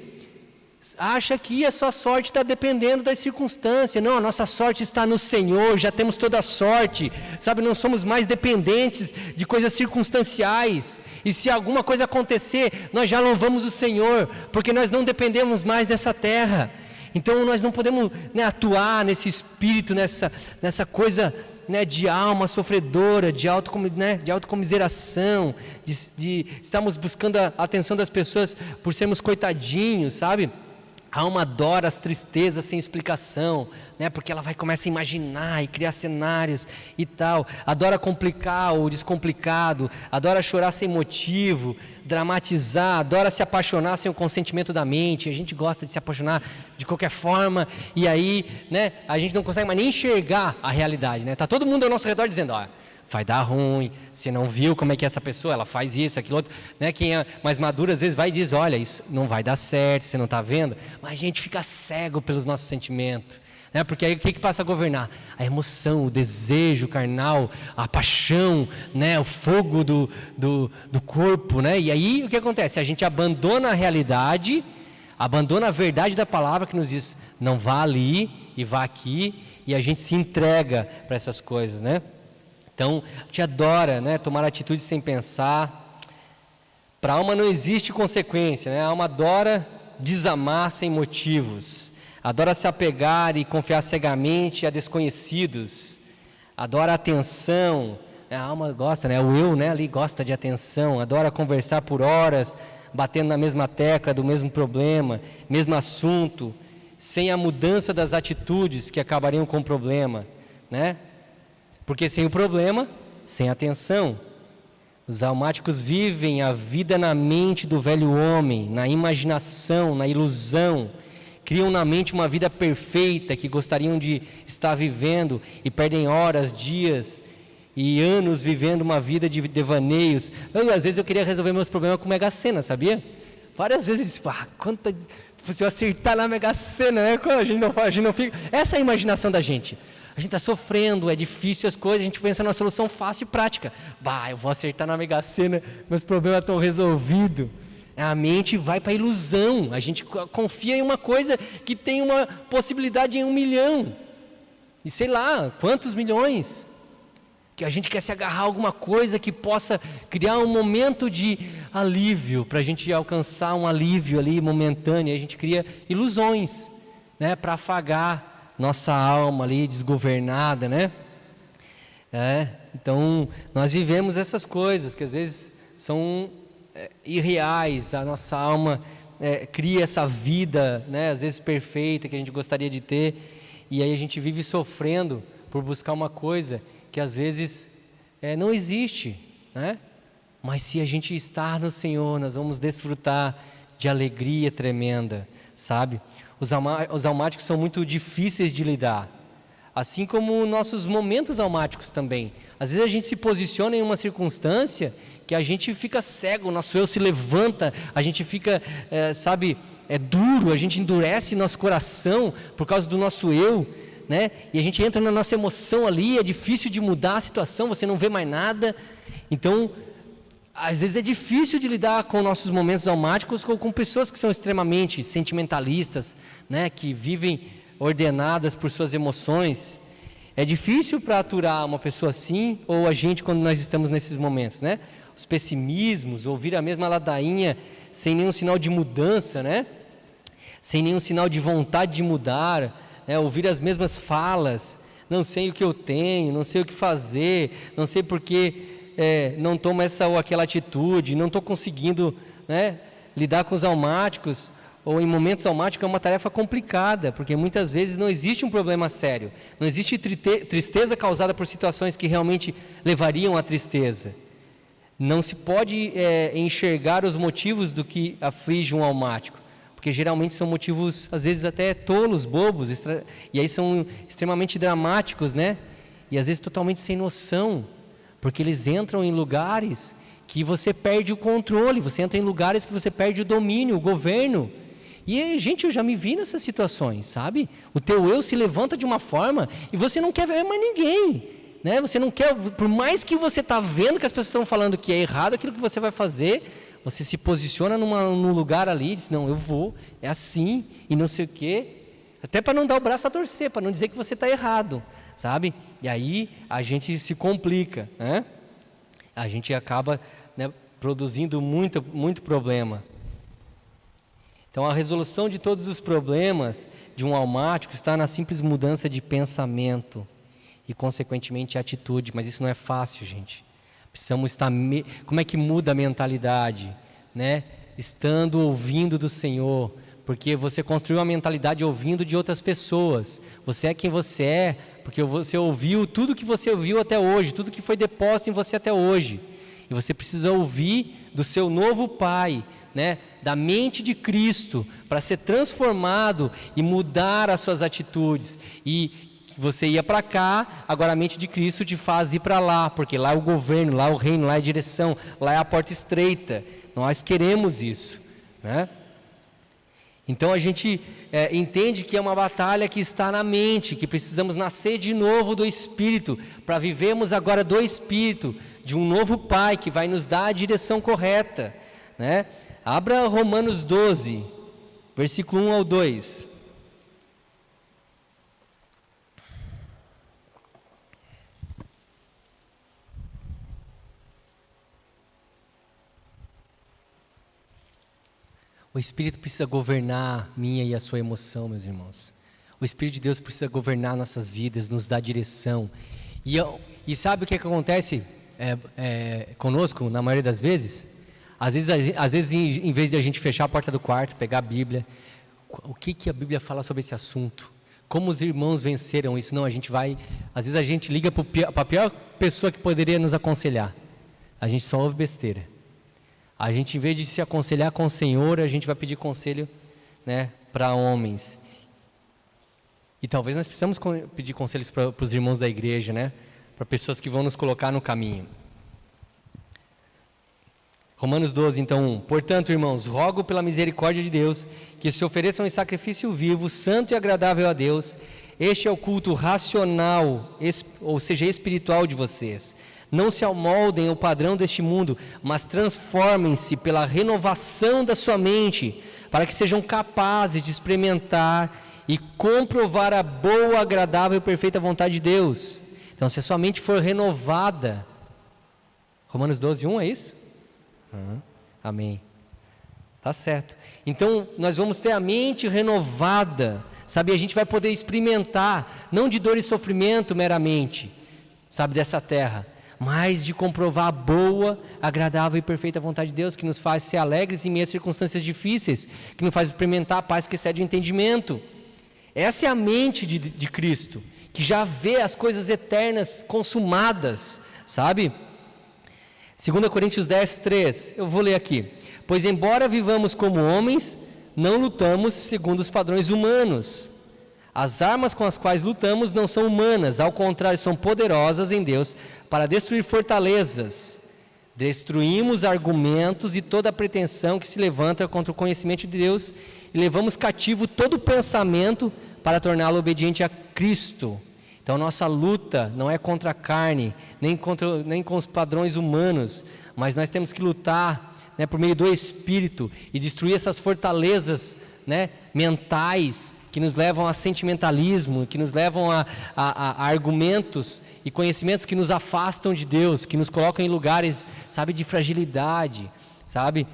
Acha que a sua sorte está dependendo das circunstâncias. Não, a nossa sorte está no Senhor, já temos toda a sorte, sabe, não somos mais dependentes de coisas circunstanciais, e se alguma coisa acontecer, nós já louvamos o Senhor, porque nós não dependemos mais dessa terra. Então nós não podemos, né, atuar nesse espírito, nessa coisa, né, de alma sofredora, de autocomiseração, de estarmos buscando a atenção das pessoas por sermos coitadinhos, sabe? A alma adora as tristezas sem explicação, né? Porque ela começa a imaginar e criar cenários e tal. Adora complicar o descomplicado, adora chorar sem motivo, dramatizar, adora se apaixonar sem o consentimento da mente. A gente gosta de se apaixonar de qualquer forma, e aí, né, a gente não consegue mais nem enxergar a realidade, né? Tá todo mundo ao nosso redor dizendo, ó, vai dar ruim, você não viu como é que é essa pessoa, ela faz isso, aquilo outro, né? Quem é mais maduro às vezes vai e diz, olha, isso não vai dar certo, você não está vendo, mas a gente fica cego pelos nossos sentimentos, né? Porque aí o que passa a governar? A emoção, o desejo carnal, a paixão, né? O fogo do corpo, né? E aí o que acontece? A gente abandona a realidade, abandona a verdade da palavra que nos diz, não vá ali e vá aqui, e a gente se entrega para essas coisas, né? Então, a gente adora, né, tomar atitudes sem pensar. Para a alma não existe consequência, né? A alma adora desamar sem motivos. Adora se apegar e confiar cegamente a desconhecidos. Adora atenção. A alma gosta, né? O eu, né, ali gosta de atenção. Adora conversar por horas, batendo na mesma tecla do mesmo problema, mesmo assunto, sem a mudança das atitudes que acabariam com o problema, né? Porque sem o problema, sem atenção. Os almáticos vivem a vida na mente do velho homem, na imaginação, na ilusão. Criam na mente uma vida perfeita que gostariam de estar vivendo e perdem horas, dias e anos vivendo uma vida de devaneios. Às vezes eu queria resolver meus problemas com Mega Sena, sabia? Várias vezes, se eu acertar na Mega Sena, né? A gente não fica... Essa é a imaginação da gente. A gente está sofrendo, é difícil as coisas, a gente pensa numa solução fácil e prática. Eu vou acertar na Mega Sena, meus problemas estão resolvidos. A mente vai para a ilusão, a gente confia em uma coisa que tem uma possibilidade em 1 milhão. E sei lá, quantos milhões. Que a gente quer se agarrar a alguma coisa que possa criar um momento de alívio, para a gente alcançar um alívio ali momentâneo. A gente cria ilusões, né, para afagar nossa alma ali desgovernada, né? Então nós vivemos essas coisas que às vezes são irreais. A nossa alma cria essa vida, né, às vezes perfeita que a gente gostaria de ter, e aí a gente vive sofrendo por buscar uma coisa que às vezes não existe, né? Mas se a gente estar no Senhor, nós vamos desfrutar de alegria tremenda, sabe? Os almáticos são muito difíceis de lidar, assim como nossos momentos almáticos também. Às vezes a gente se posiciona em uma circunstância que a gente fica cego, o nosso eu se levanta, a gente fica, duro, a gente endurece nosso coração por causa do nosso eu, né? E a gente entra na nossa emoção ali, é difícil de mudar a situação, você não vê mais nada. Então, às vezes é difícil de lidar com nossos momentos almáticos com pessoas que são extremamente sentimentalistas, né? Que vivem ordenadas por suas emoções. É difícil para aturar uma pessoa assim, ou a gente quando nós estamos nesses momentos, né? Os pessimismos, ouvir a mesma ladainha sem nenhum sinal de mudança, né? Sem nenhum sinal de vontade de mudar, né? Ouvir as mesmas falas, não sei o que eu tenho, não sei o que fazer, não sei porque não tomo essa ou aquela atitude, não estou conseguindo, né, lidar com os almáticos, ou em momentos almáticos é uma tarefa complicada, porque muitas vezes não existe um problema sério, não existe tristeza causada por situações que realmente levariam à tristeza. Não se pode enxergar os motivos do que aflige um almático, porque geralmente são motivos, às vezes até tolos, bobos, e aí são extremamente dramáticos, né? E às vezes totalmente sem noção, porque eles entram em lugares que você perde o controle, você entra em lugares que você perde o domínio, o governo. E, gente, eu já me vi nessas situações, sabe? O teu eu se levanta de uma forma e você não quer ver mais ninguém, né? Você não quer, por mais que você está vendo que as pessoas estão falando que é errado aquilo que você vai fazer, você se posiciona num lugar ali e diz, não, eu vou, é assim, e não sei o quê, até para não dar o braço a torcer, para não dizer que você está errado, sabe? E aí a gente se complica, né? A gente acaba, né, produzindo muito problema. Então a resolução de todos os problemas de um almático está na simples mudança de pensamento e consequentemente atitude, mas isso não é fácil, gente. Precisamos estar, como é que muda a mentalidade, né? Estando ouvindo do Senhor, porque você construiu uma mentalidade ouvindo de outras pessoas. Você é quem você é, porque você ouviu tudo que você ouviu até hoje, tudo que foi deposto em você até hoje. E você precisa ouvir do seu novo Pai, né? Da mente de Cristo, para ser transformado e mudar as suas atitudes. E você ia para cá, agora a mente de Cristo te faz ir para lá, porque lá é o governo, lá é o reino, lá é a direção, lá é a porta estreita. Nós queremos isso, né? Então a gente entende que é uma batalha que está na mente, que precisamos nascer de novo do Espírito, para vivermos agora do Espírito, de um novo Pai que vai nos dar a direção correta, né? Abra Romanos 12, versículo 1 ao 2. O Espírito precisa governar minha e a sua emoção, meus irmãos. O Espírito de Deus precisa governar nossas vidas, nos dar direção. E sabe o que acontece conosco, na maioria das vezes? Às vezes, em vez de a gente fechar a porta do quarto, pegar a Bíblia, o que a Bíblia fala sobre esse assunto? Como os irmãos venceram isso? Não, às vezes a gente liga para a pior pessoa que poderia nos aconselhar. A gente só ouve besteira. A gente, em vez de se aconselhar com o Senhor, a gente vai pedir conselho, né, para homens. E talvez nós precisamos pedir conselhos para os irmãos da igreja, né, para pessoas que vão nos colocar no caminho. Romanos 12, então 1. Portanto, irmãos, rogo pela misericórdia de Deus, que se ofereçam em sacrifício vivo, santo e agradável a Deus. Este é o culto racional, ou seja, espiritual de vocês. Não se amoldem ao padrão deste mundo, mas transformem-se pela renovação da sua mente, para que sejam capazes de experimentar e comprovar a boa, agradável e perfeita vontade de Deus. Então, se a sua mente for renovada, Romanos 12, 1, é isso? Amém. Tá certo. Então, nós vamos ter a mente renovada, sabe? A gente vai poder experimentar, não de dor e sofrimento meramente, sabe, dessa terra, mas de comprovar a boa, agradável e perfeita vontade de Deus, que nos faz ser alegres em meio a circunstâncias difíceis, que nos faz experimentar a paz que excede o entendimento. Essa é a mente de Cristo, que já vê as coisas eternas consumadas, sabe? 2 Coríntios 10, 3, eu vou ler aqui. Pois embora vivamos como homens, não lutamos segundo os padrões humanos. As armas com as quais lutamos não são humanas, ao contrário, são poderosas em Deus para destruir fortalezas. Destruímos argumentos e toda pretensão que se levanta contra o conhecimento de Deus e levamos cativo todo pensamento para torná-lo obediente a Cristo. Então nossa luta não é contra a carne, nem com os padrões humanos, mas nós temos que lutar, né, por meio do Espírito e destruir essas fortalezas, né, mentais que nos levam a sentimentalismo, que nos levam a argumentos e conhecimentos que nos afastam de Deus, que nos colocam em lugares, sabe, de fragilidade, sabe,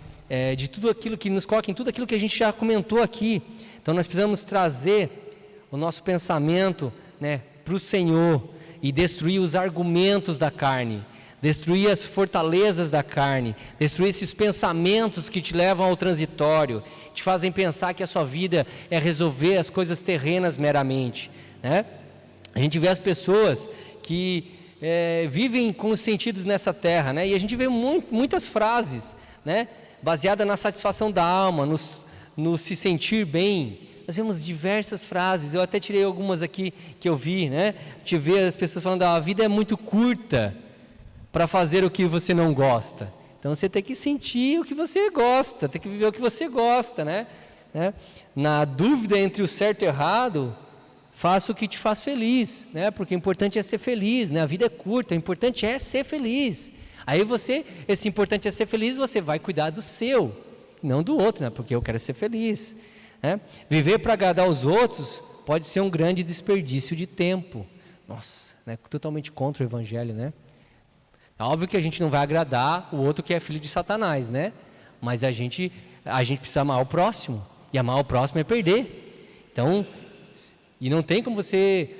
de tudo aquilo que nos coloca em tudo aquilo que a gente já comentou aqui. Então nós precisamos trazer o nosso pensamento, né, para o Senhor e destruir os argumentos da carne, destruir as fortalezas da carne, destruir esses pensamentos que te levam ao transitório, te fazem pensar que a sua vida é resolver as coisas terrenas meramente, né? A gente vê as pessoas que vivem com os sentidos nessa terra, né? E a gente vê muitas frases, né, baseadas na satisfação da alma, no se sentir bem. Nós vemos diversas frases, eu até tirei algumas aqui que eu vi, né? Te ver as pessoas falando, a vida é muito curta para fazer o que você não gosta. Então você tem que sentir o que você gosta, tem que viver o que você gosta, né? Na dúvida entre o certo e o errado, faça o que te faz feliz, né? Porque o importante é ser feliz, né? A vida é curta, o importante é ser feliz. Aí esse importante é ser feliz, você vai cuidar do seu, não do outro, né? Porque eu quero ser feliz. Viver para agradar os outros pode ser um grande desperdício de tempo. Nossa, né? Totalmente contra o Evangelho, né? É óbvio que a gente não vai agradar o outro que é filho de Satanás, né? Mas a gente precisa amar o próximo, e amar o próximo é perder. Então, e não tem como você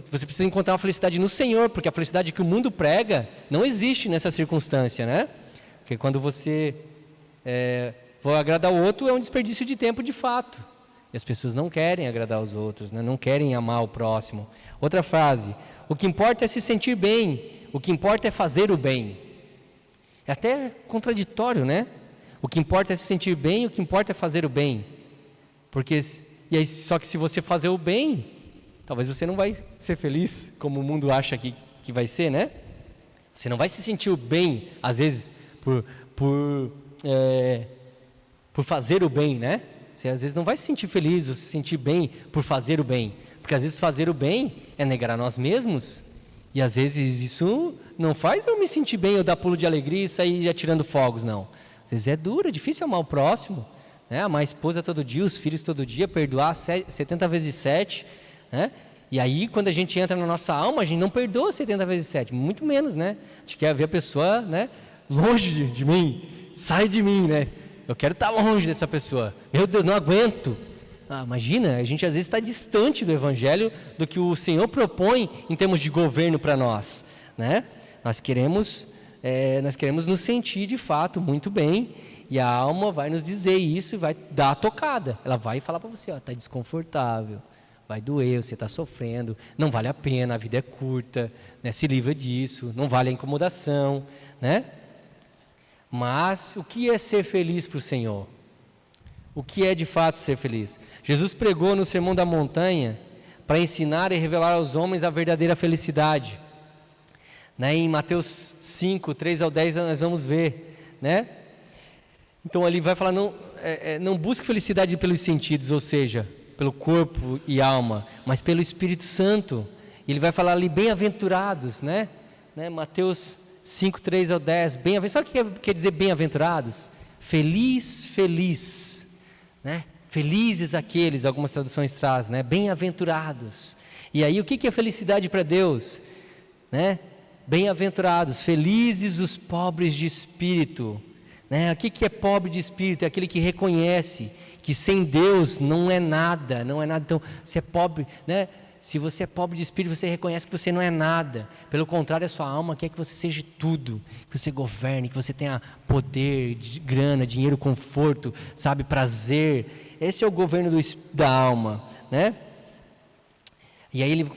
precisa encontrar uma felicidade no Senhor, porque a felicidade que o mundo prega não existe nessa circunstância, né? Porque quando você for agradar o outro, é um desperdício de tempo de fato. E as pessoas não querem agradar os outros, né? Não querem amar o próximo. Outra frase, o que importa é se sentir bem, o que importa é fazer o bem. É até contraditório, né? O que importa é se sentir bem, o que importa é fazer o bem. Só que se você fazer o bem, talvez você não vai ser feliz, como o mundo acha que vai ser, né? Você não vai se sentir bem, às vezes, por fazer o bem, né? Você às vezes não vai se sentir feliz ou se sentir bem por fazer o bem, porque às vezes fazer o bem é negar a nós mesmos, e às vezes isso não faz eu me sentir bem, eu dar pulo de alegria e sair atirando fogos, não. Às vezes é duro, é difícil amar o próximo, né? Amar a esposa todo dia, os filhos todo dia, perdoar 70 vezes 7, né? E aí quando a gente entra na nossa alma, a gente não perdoa 70 vezes 7, muito menos, né? A gente quer ver a pessoa, né, longe de mim, sai de mim, né? Eu quero estar longe dessa pessoa. Meu Deus, não aguento. Imagina, a gente às vezes está distante do Evangelho, do que o Senhor propõe em termos de governo para nós, né? Nós queremos nos sentir de fato muito bem, e a alma vai nos dizer isso e vai dar a tocada. Ela vai falar para você, está desconfortável, vai doer, você está sofrendo, não vale a pena, a vida é curta, né? Se livra disso, não vale a incomodação, né? Mas o que é ser feliz para o Senhor? O que é de fato ser feliz? Jesus pregou no Sermão da Montanha para ensinar e revelar aos homens a verdadeira felicidade, né? Em Mateus 5, 3 ao 10 nós vamos ver, né? Então ele vai falar, não busque felicidade pelos sentidos, ou seja, pelo corpo e alma, mas pelo Espírito Santo. Ele vai falar ali, bem-aventurados, né? Mateus 5, 3 ao 10, sabe o que quer dizer bem-aventurados? Feliz, né? Felizes aqueles, algumas traduções trazem, né? Bem-aventurados. E aí o que é felicidade para Deus? Né? Bem-aventurados, felizes os pobres de espírito, né? O que é pobre de espírito? É aquele que reconhece que sem Deus não é nada, não é nada. Então, se é pobre, né? Se você é pobre de espírito, você reconhece que você não é nada. Pelo contrário, a sua alma quer que você seja tudo, que você governe, que você tenha poder, grana, dinheiro, conforto, sabe, prazer. Esse é o governo da alma, né? E aí ele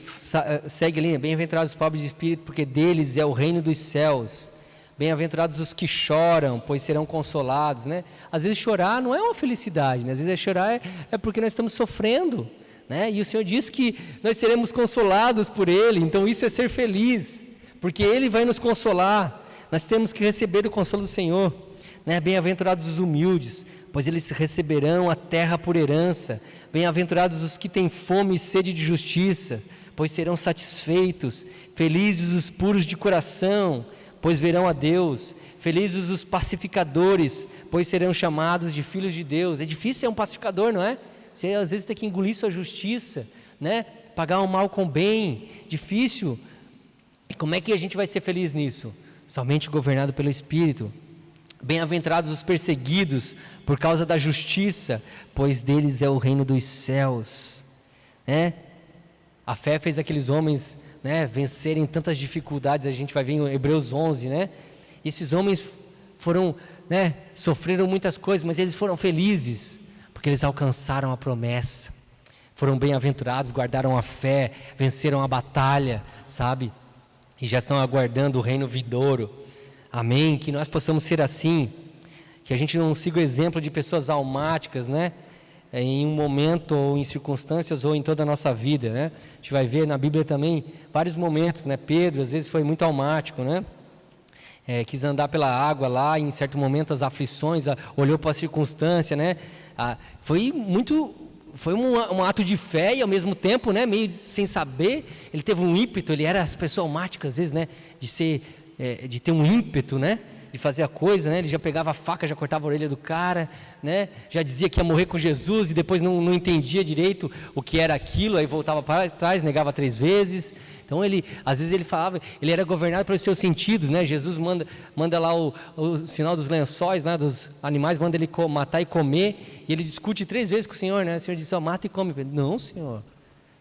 segue ali, bem-aventurados os pobres de espírito, porque deles é o reino dos céus. Bem-aventurados os que choram, pois serão consolados, né? Às vezes chorar não é uma felicidade, né? Às vezes chorar é porque nós estamos sofrendo, né? E o Senhor diz que nós seremos consolados por Ele, então isso é ser feliz, porque Ele vai nos consolar. Nós temos que receber o consolo do Senhor, né? Bem-aventurados os humildes, pois eles receberão a terra por herança. Bem-aventurados os que têm fome e sede de justiça, pois serão satisfeitos. Felizes os puros de coração, pois verão a Deus. Felizes os pacificadores, pois serão chamados de filhos de Deus. É difícil ser um pacificador, não é? Você às vezes tem que engolir sua justiça, né? Pagar o mal com o bem, difícil. E como é que a gente vai ser feliz nisso? Somente governado pelo Espírito. Bem-aventurados os perseguidos por causa da justiça, pois deles é o reino dos céus, né? A fé fez aqueles homens, né, vencerem tantas dificuldades. A gente vai ver em Hebreus 11, né? Esses homens foram, né, sofreram muitas coisas, mas eles foram felizes, porque eles alcançaram a promessa, foram bem-aventurados, guardaram a fé, venceram a batalha, sabe? E já estão aguardando o reino vindouro. Amém? Que nós possamos ser assim, que a gente não siga o exemplo de pessoas almáticas, né? Em um momento ou em circunstâncias ou em toda a nossa vida, né? A gente vai ver na Bíblia também vários momentos, né? Pedro às vezes foi muito almático, né? Quis andar pela água lá, e em certo momento as aflições, olhou para a circunstância, né? Foi um ato de fé e ao mesmo tempo, né, meio sem saber, ele teve um ímpeto. Ele era as pessoas almáticas às vezes, né, de ter um ímpeto, né, de fazer a coisa, né? Ele já pegava a faca, já cortava a orelha do cara, né? Já dizia que ia morrer com Jesus e depois não entendia direito o que era aquilo, aí voltava para trás, negava 3 vezes. Então às vezes ele falava, ele era governado pelos seus sentidos, né? Jesus manda lá o sinal dos lençóis, né, dos animais, manda ele matar e comer, e ele discute 3 vezes com o Senhor, né? O Senhor diz: ó, mata e come. Não, Senhor.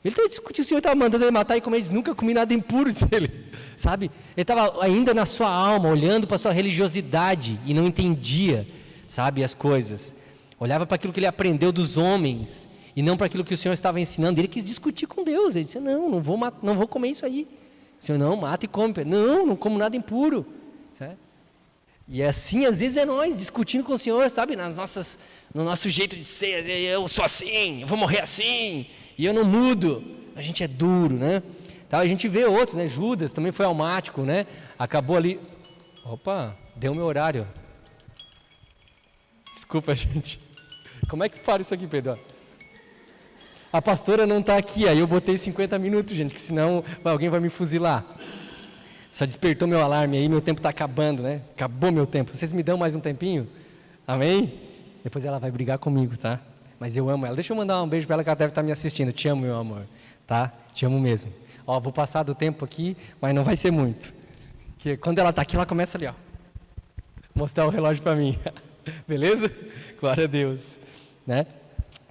Ele estava discutindo, o Senhor estava mandando ele matar e comer. Ele diz: nunca comi nada impuro, disse ele, sabe? Ele estava ainda na sua alma, olhando para a sua religiosidade e não entendia, sabe, as coisas. Olhava para aquilo que ele aprendeu dos homens e não para aquilo que o Senhor estava ensinando. Ele quis discutir com Deus. Ele disse: não vou comer isso aí. O Senhor: não, mata e come. Não como nada impuro, sabe? E assim às vezes é nós discutindo com o Senhor, sabe, no nosso jeito de ser. Eu sou assim, eu vou morrer assim, e eu não mudo. A gente é duro, né? Então, a gente vê outros, né? Judas também foi almático, né? Acabou ali. Opa, deu meu horário. Desculpa, gente. Como é que para isso aqui, Pedro? A pastora não está aqui, aí eu botei 50 minutos, gente, que senão alguém vai me fuzilar. Só despertou meu alarme aí, meu tempo está acabando, né? Acabou meu tempo. Vocês me dão mais um tempinho? Amém? Depois ela vai brigar comigo, tá? Mas eu amo ela. Deixa eu mandar um beijo para ela, que ela deve estar me assistindo. Te amo, meu amor, tá? Te amo mesmo. Ó, vou passar do tempo aqui, mas não vai ser muito. Porque quando ela está aqui, ela começa ali, ó, mostrar o relógio para mim. Beleza? Glória a Deus, né?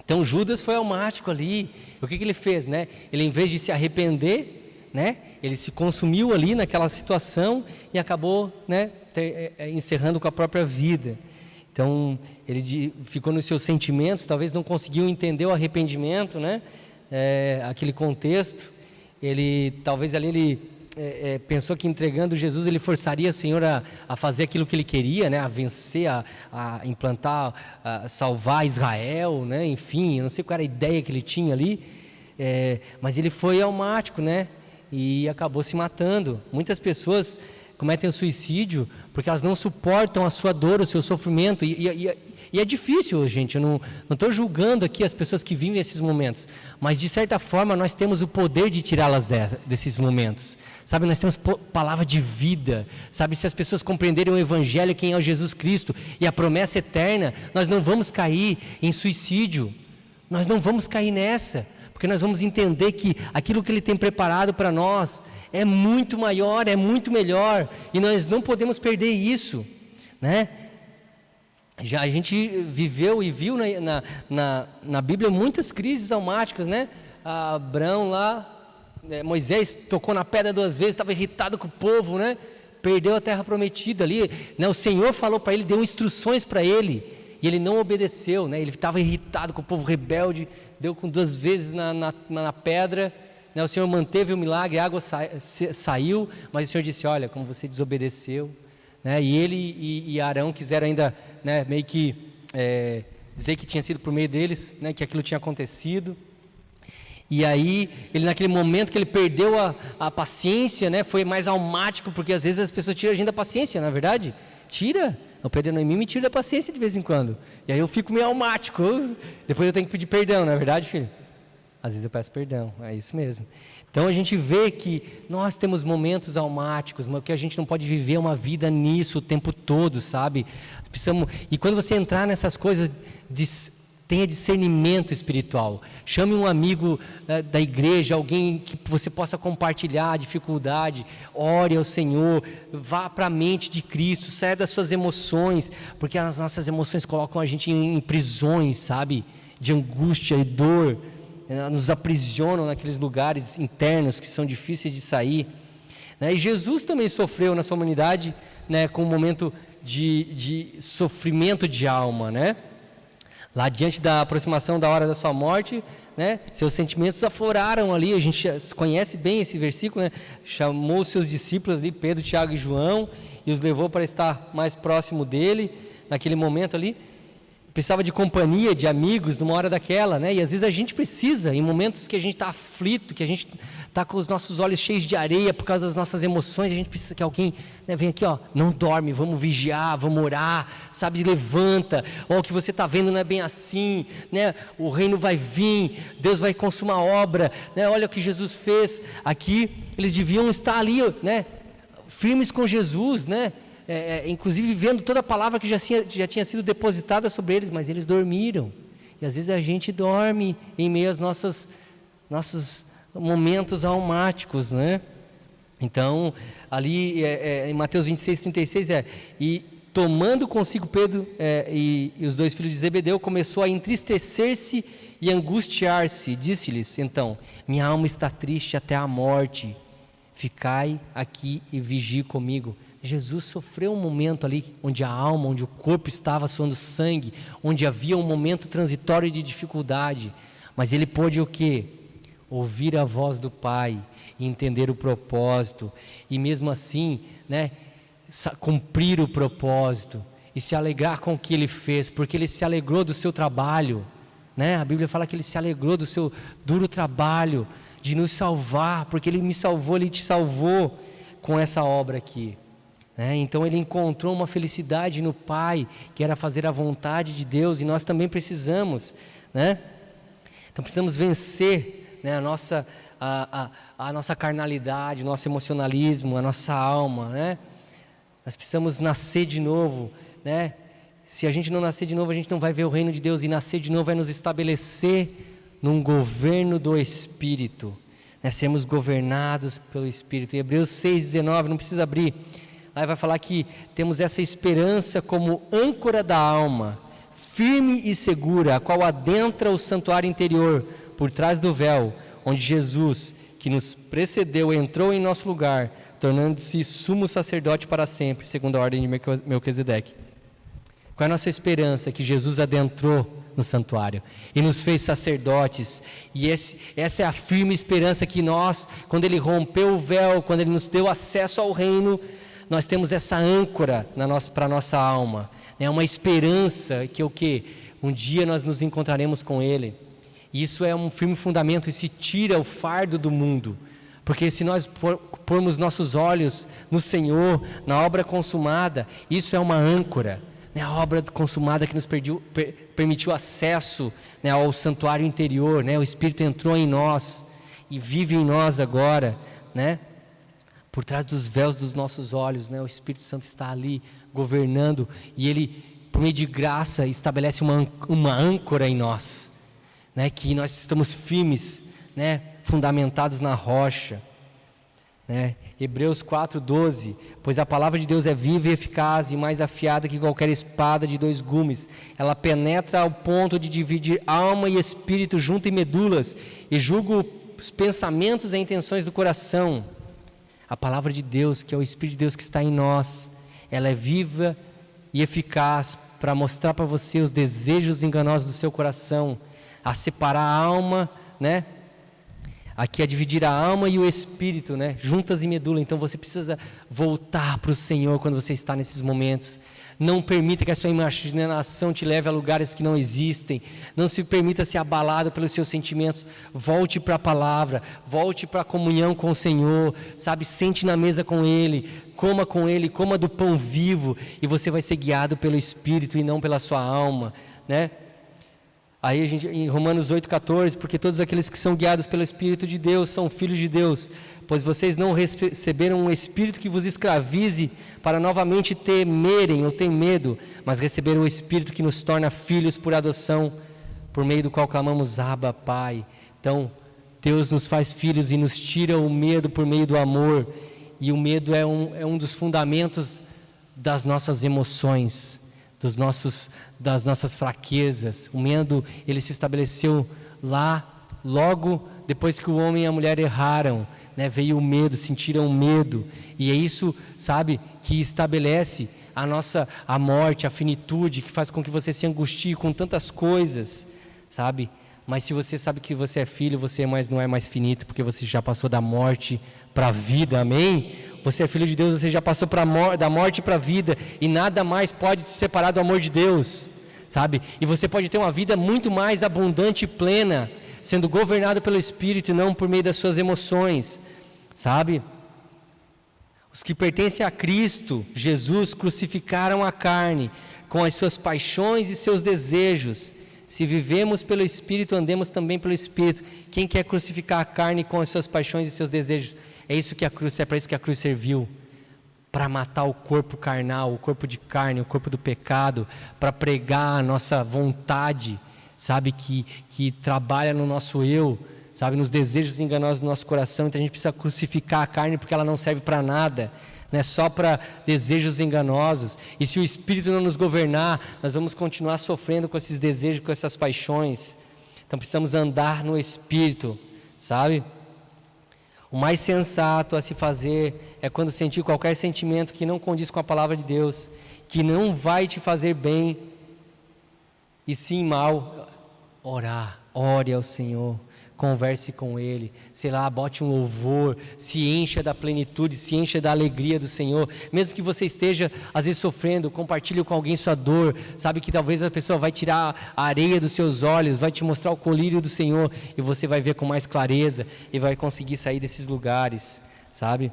Então Judas foi almático ali. O que ele fez, né? Ele, em vez de se arrepender, né, ele se consumiu ali naquela situação e acabou, né, encerrando com a própria vida. Então ele ficou nos seus sentimentos, talvez não conseguiu entender o arrependimento, né? Aquele contexto. Talvez ali ele pensou que entregando Jesus ele forçaria o Senhor a fazer aquilo que ele queria, né? A vencer, a implantar, a salvar Israel, né? Enfim, eu não sei qual era a ideia que ele tinha ali, mas ele foi almático, né? E acabou se matando. Muitas pessoas cometem o suicídio porque elas não suportam a sua dor, o seu sofrimento, e é difícil, gente. Eu não estou julgando aqui as pessoas que vivem esses momentos, mas de certa forma nós temos o poder de tirá-las desses momentos, sabe? Nós temos palavra de vida, sabe? Se as pessoas compreenderem o Evangelho, quem é o Jesus Cristo e a promessa eterna, nós não vamos cair em suicídio, nós não vamos cair nessa, porque nós vamos entender que aquilo que Ele tem preparado para nós é muito maior, é muito melhor, e nós não podemos perder isso, né? Já a gente viveu e viu na Bíblia muitas crises almáticas, né? Abraão lá, Moisés tocou na pedra 2 vezes, estava irritado com o povo, né? Perdeu a terra prometida ali, né? O Senhor falou para ele, deu instruções para ele, e ele não obedeceu, né? Ele estava irritado com o povo rebelde, deu com 2 vezes na pedra, né? O Senhor manteve o milagre, a água saiu, mas o Senhor disse, olha, como você desobedeceu, né? E ele e Arão quiseram ainda, né, meio que dizer que tinha sido por meio deles, né, que aquilo tinha acontecido. E aí, ele naquele momento que ele perdeu a paciência, né, foi mais almático, porque às vezes as pessoas tiram a gente da paciência, na verdade? Tira, o perdendo em mim me tira da paciência de vez em quando. E aí eu fico meio almático, depois eu tenho que pedir perdão, não é verdade, filho? Às vezes eu peço perdão, é isso mesmo. Então a gente vê que nós temos momentos almáticos, mas que a gente não pode viver uma vida nisso o tempo todo, sabe? E quando você entrar nessas coisas, tenha discernimento espiritual. Chame um amigo da igreja, alguém que você possa compartilhar a dificuldade, ore ao Senhor, vá para a mente de Cristo, saia das suas emoções, porque as nossas emoções colocam a gente em prisões, sabe? De angústia e dor. Nos aprisionam naqueles lugares internos que são difíceis de sair, né? E Jesus também sofreu na sua humanidade, né, com um momento de sofrimento de alma, né? Lá diante da aproximação da hora da sua morte, né, seus sentimentos afloraram ali. A gente conhece bem esse versículo, né? Chamou os seus discípulos ali, Pedro, Tiago e João, e os levou para estar mais próximo dele naquele momento ali. Precisava de companhia, de amigos, numa hora daquela, né? E às vezes a gente precisa, em momentos que a gente está aflito, que a gente está com os nossos olhos cheios de areia por causa das nossas emoções, a gente precisa que alguém, né, venha aqui, ó, não dorme, vamos vigiar, vamos orar, sabe, levanta, ó, o que você está vendo não é bem assim, né? O reino vai vir, Deus vai consumar a obra, né? Olha o que Jesus fez aqui. Eles deviam estar ali, né, firmes com Jesus, né? Inclusive vendo toda a palavra que já tinha sido depositada sobre eles, mas eles dormiram. E às vezes a gente dorme em meio aos nossos momentos almáticos, né? Então, ali em Mateus 26:36 e tomando consigo Pedro e os 2 filhos de Zebedeu, começou a entristecer-se e angustiar-se. Disse-lhes então: minha alma está triste até a morte, ficai aqui e vigie comigo. Jesus sofreu um momento ali onde a alma, onde o corpo estava suando sangue, onde havia um momento transitório de dificuldade, mas ele pôde o quê? Ouvir a voz do Pai e entender o propósito, e mesmo assim, né, cumprir o propósito e se alegrar com o que ele fez, porque ele se alegrou do seu trabalho, né? A Bíblia fala que ele se alegrou do seu duro trabalho de nos salvar, porque ele me salvou, ele te salvou com essa obra aqui. Então ele encontrou uma felicidade no Pai, que era fazer a vontade de Deus, e nós também precisamos, né? Então precisamos vencer, né, a nossa carnalidade, o nosso emocionalismo, a nossa alma, né? Nós precisamos nascer de novo, né? Se a gente não nascer de novo, a gente não vai ver o reino de Deus, e nascer de novo vai nos estabelecer num governo do Espírito, né? Sermos governados pelo Espírito. Em Hebreus 6:19, não precisa abrir. Aí vai falar que temos essa esperança como âncora da alma, firme e segura, a qual adentra o santuário interior, por trás do véu, onde Jesus, que nos precedeu, entrou em nosso lugar, tornando-se sumo sacerdote para sempre, segundo a ordem de Melquisedeque. Qual é a nossa esperança? Que Jesus adentrou no santuário e nos fez sacerdotes, e essa é a firme esperança que nós, quando Ele rompeu o véu, quando Ele nos deu acesso ao reino, nós temos essa âncora para a nossa alma, é uma esperança que um dia nós nos encontraremos com Ele. Isso é um firme fundamento, e se tira o fardo do mundo, porque se nós pormos nossos olhos no Senhor, na obra consumada, isso é uma âncora, né? A obra consumada que nos permitiu acesso, né, ao santuário interior, né? O Espírito entrou em nós e vive em nós agora, né? Por trás dos véus dos nossos olhos, né? O Espírito Santo está ali governando, e Ele, por meio de graça, estabelece uma âncora em nós, né? Que nós estamos firmes, né? Fundamentados na rocha. né? Hebreus 4:12, pois a palavra de Deus é viva e eficaz e mais afiada que qualquer espada de 2 gumes. Ela penetra ao ponto de dividir alma e espírito junto e medulas e julga os pensamentos e intenções do coração. A palavra de Deus, que é o Espírito de Deus que está em nós, ela é viva e eficaz para mostrar para você os desejos enganosos do seu coração, a separar a alma, né? Aqui é dividir a alma e o espírito, né? Juntas e medula. Então você precisa voltar para o Senhor quando você está nesses momentos. Não permita que a sua imaginação te leve a lugares que não existem. Não se permita ser abalado pelos seus sentimentos. Volte para a palavra, volte para a comunhão com o Senhor, sabe? Sente na mesa com Ele, coma do pão vivo, e você vai ser guiado pelo Espírito e não pela sua alma, né? Aí a gente, em Romanos 8,14, porque todos aqueles que são guiados pelo Espírito de Deus são filhos de Deus, pois vocês não receberam um Espírito que vos escravize para novamente temerem ou ter medo, mas receberam o Espírito que nos torna filhos por adoção, por meio do qual clamamos Abba, Pai. Então, Deus nos faz filhos e nos tira o medo por meio do amor, e o medo é um dos fundamentos das nossas emoções, das nossas fraquezas. O medo, ele se estabeleceu lá, logo depois que o homem e a mulher erraram, né? Veio o medo, sentiram medo, e é isso, sabe, que estabelece a morte, a finitude, que faz com que você se angustie com tantas coisas, sabe? Mas se você sabe que você é filho, você não é mais finito, porque você já passou da morte para a vida, amém? Você é filho de Deus, você já passou da morte para a vida, e nada mais pode te separar do amor de Deus, sabe? E você pode ter uma vida muito mais abundante e plena, sendo governado pelo Espírito e não por meio das suas emoções, sabe? Os que pertencem a Cristo Jesus crucificaram a carne com as suas paixões e seus desejos. Se vivemos pelo Espírito, andemos também pelo Espírito. Quem quer crucificar a carne com as suas paixões e seus desejos? É para isso que a cruz serviu, para matar o corpo carnal, o corpo de carne, o corpo do pecado, para pregar a nossa vontade, sabe, que trabalha no nosso eu, sabe, nos desejos enganosos do nosso coração. Então a gente precisa crucificar a carne, porque ela não serve para nada, né, só para desejos enganosos. E se o Espírito não nos governar, nós vamos continuar sofrendo com esses desejos, com essas paixões. Então precisamos andar no Espírito, sabe? O mais sensato a se fazer é quando sentir qualquer sentimento que não condiz com a palavra de Deus, que não vai te fazer bem, e sim mal, ore ao Senhor, converse com Ele, sei lá, bote um louvor, se encha da plenitude, se encha da alegria do Senhor, mesmo que você esteja às vezes sofrendo, compartilhe com alguém sua dor, sabe que talvez a pessoa vai tirar a areia dos seus olhos, vai te mostrar o colírio do Senhor, e você vai ver com mais clareza, e vai conseguir sair desses lugares, sabe?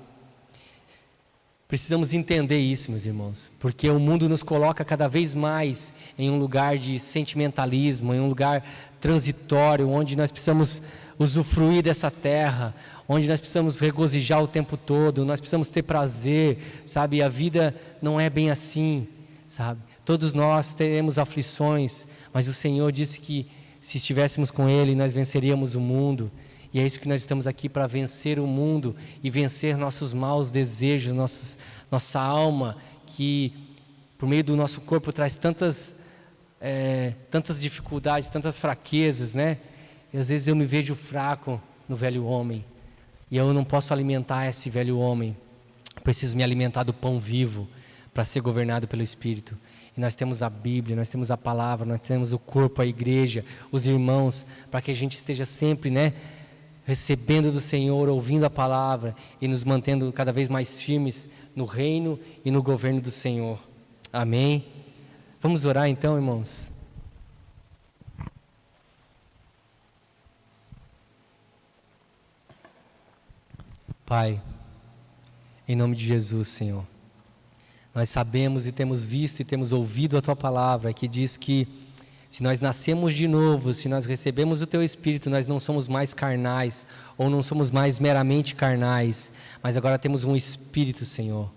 Precisamos entender isso, meus irmãos, porque o mundo nos coloca cada vez mais em um lugar de sentimentalismo, em um lugar transitório, onde nós precisamos usufruir dessa terra, onde nós precisamos regozijar o tempo todo, nós precisamos ter prazer, sabe? E a vida não é bem assim, sabe? Todos nós teremos aflições, mas o Senhor disse que se estivéssemos com Ele, nós venceríamos o mundo. E é isso que nós estamos aqui, para vencer o mundo e vencer nossos maus desejos, nossa alma, que por meio do nosso corpo traz tantas dificuldades, tantas fraquezas, né? E às vezes eu me vejo fraco no velho homem, e eu não posso alimentar esse velho homem, eu preciso me alimentar do pão vivo, para ser governado pelo Espírito. E nós temos a Bíblia, nós temos a palavra, nós temos o corpo, a igreja, os irmãos, para que a gente esteja sempre, né, recebendo do Senhor, ouvindo a palavra e nos mantendo cada vez mais firmes no reino e no governo do Senhor. Amém? Vamos orar então, irmãos? Pai, em nome de Jesus, Senhor, nós sabemos e temos visto e temos ouvido a Tua palavra, que diz que se nós nascemos de novo, se nós recebemos o Teu Espírito, nós não somos mais carnais, ou não somos mais meramente carnais, mas agora temos um Espírito, Senhor,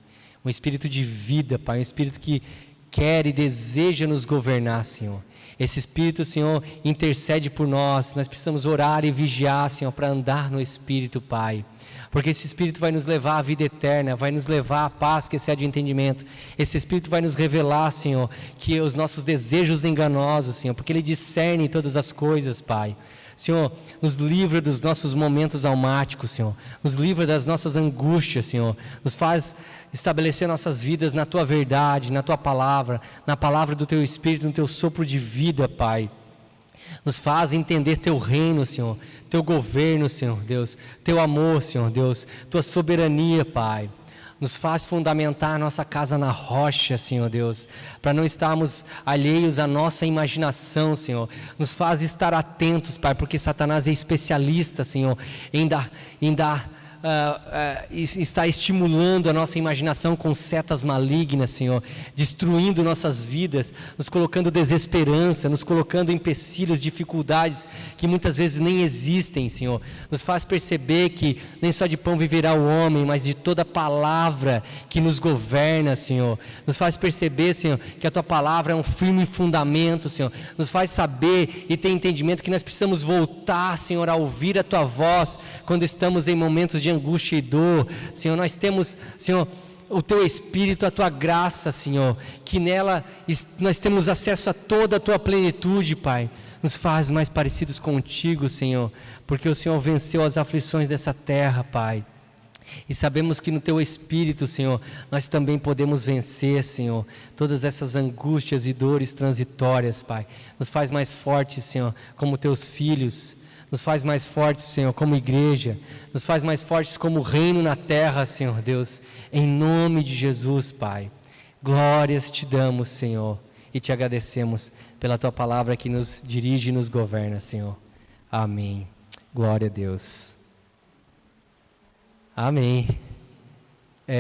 um Espírito de vida, Pai, um Espírito que quer e deseja nos governar, Senhor. Esse Espírito, Senhor, intercede por nós precisamos orar e vigiar, Senhor, para andar no Espírito, Pai, porque esse Espírito vai nos levar à vida eterna, vai nos levar à paz que excede o entendimento. Esse Espírito vai nos revelar, Senhor, que os nossos desejos enganosos, Senhor, porque Ele discerne todas as coisas, Pai. Senhor, nos livra dos nossos momentos almáticos, Senhor, nos livra das nossas angústias, Senhor, nos faz estabelecer nossas vidas na Tua verdade, na Tua palavra, na palavra do Teu Espírito, no Teu sopro de vida, Pai. Nos faz entender Teu reino, Senhor, Teu governo, Senhor Deus, Teu amor, Senhor Deus, Tua soberania, Pai. Nos faz fundamentar a nossa casa na rocha, Senhor Deus, para não estarmos alheios à nossa imaginação, Senhor. Nos faz estar atentos, Pai, porque Satanás é especialista, Senhor, está estimulando a nossa imaginação com setas malignas, Senhor, destruindo nossas vidas, nos colocando desesperança, nos colocando empecilhos, dificuldades que muitas vezes nem existem, Senhor. Nos faz perceber que nem só de pão viverá o homem, mas de toda palavra que nos governa, Senhor. Nos faz perceber, Senhor, que a Tua palavra é um firme fundamento, Senhor. Nos faz saber e ter entendimento que nós precisamos voltar, Senhor, a ouvir a Tua voz quando estamos em momentos de angústia e dor. Senhor, nós temos, Senhor, o Teu Espírito, a Tua graça, Senhor, que nela nós temos acesso a toda a Tua plenitude, Pai. Nos faz mais parecidos contigo, Senhor, porque o Senhor venceu as aflições dessa terra, Pai. E sabemos que no Teu Espírito, Senhor, nós também podemos vencer, Senhor, todas essas angústias e dores transitórias, Pai. Nos faz mais fortes, Senhor, como Teus filhos. Nos faz mais fortes, Senhor, como igreja. Nos faz mais fortes como reino na terra, Senhor Deus. Em nome de Jesus, Pai. Glórias Te damos, Senhor. E Te agradecemos pela Tua palavra que nos dirige e nos governa, Senhor. Amém. Glória a Deus. Amém.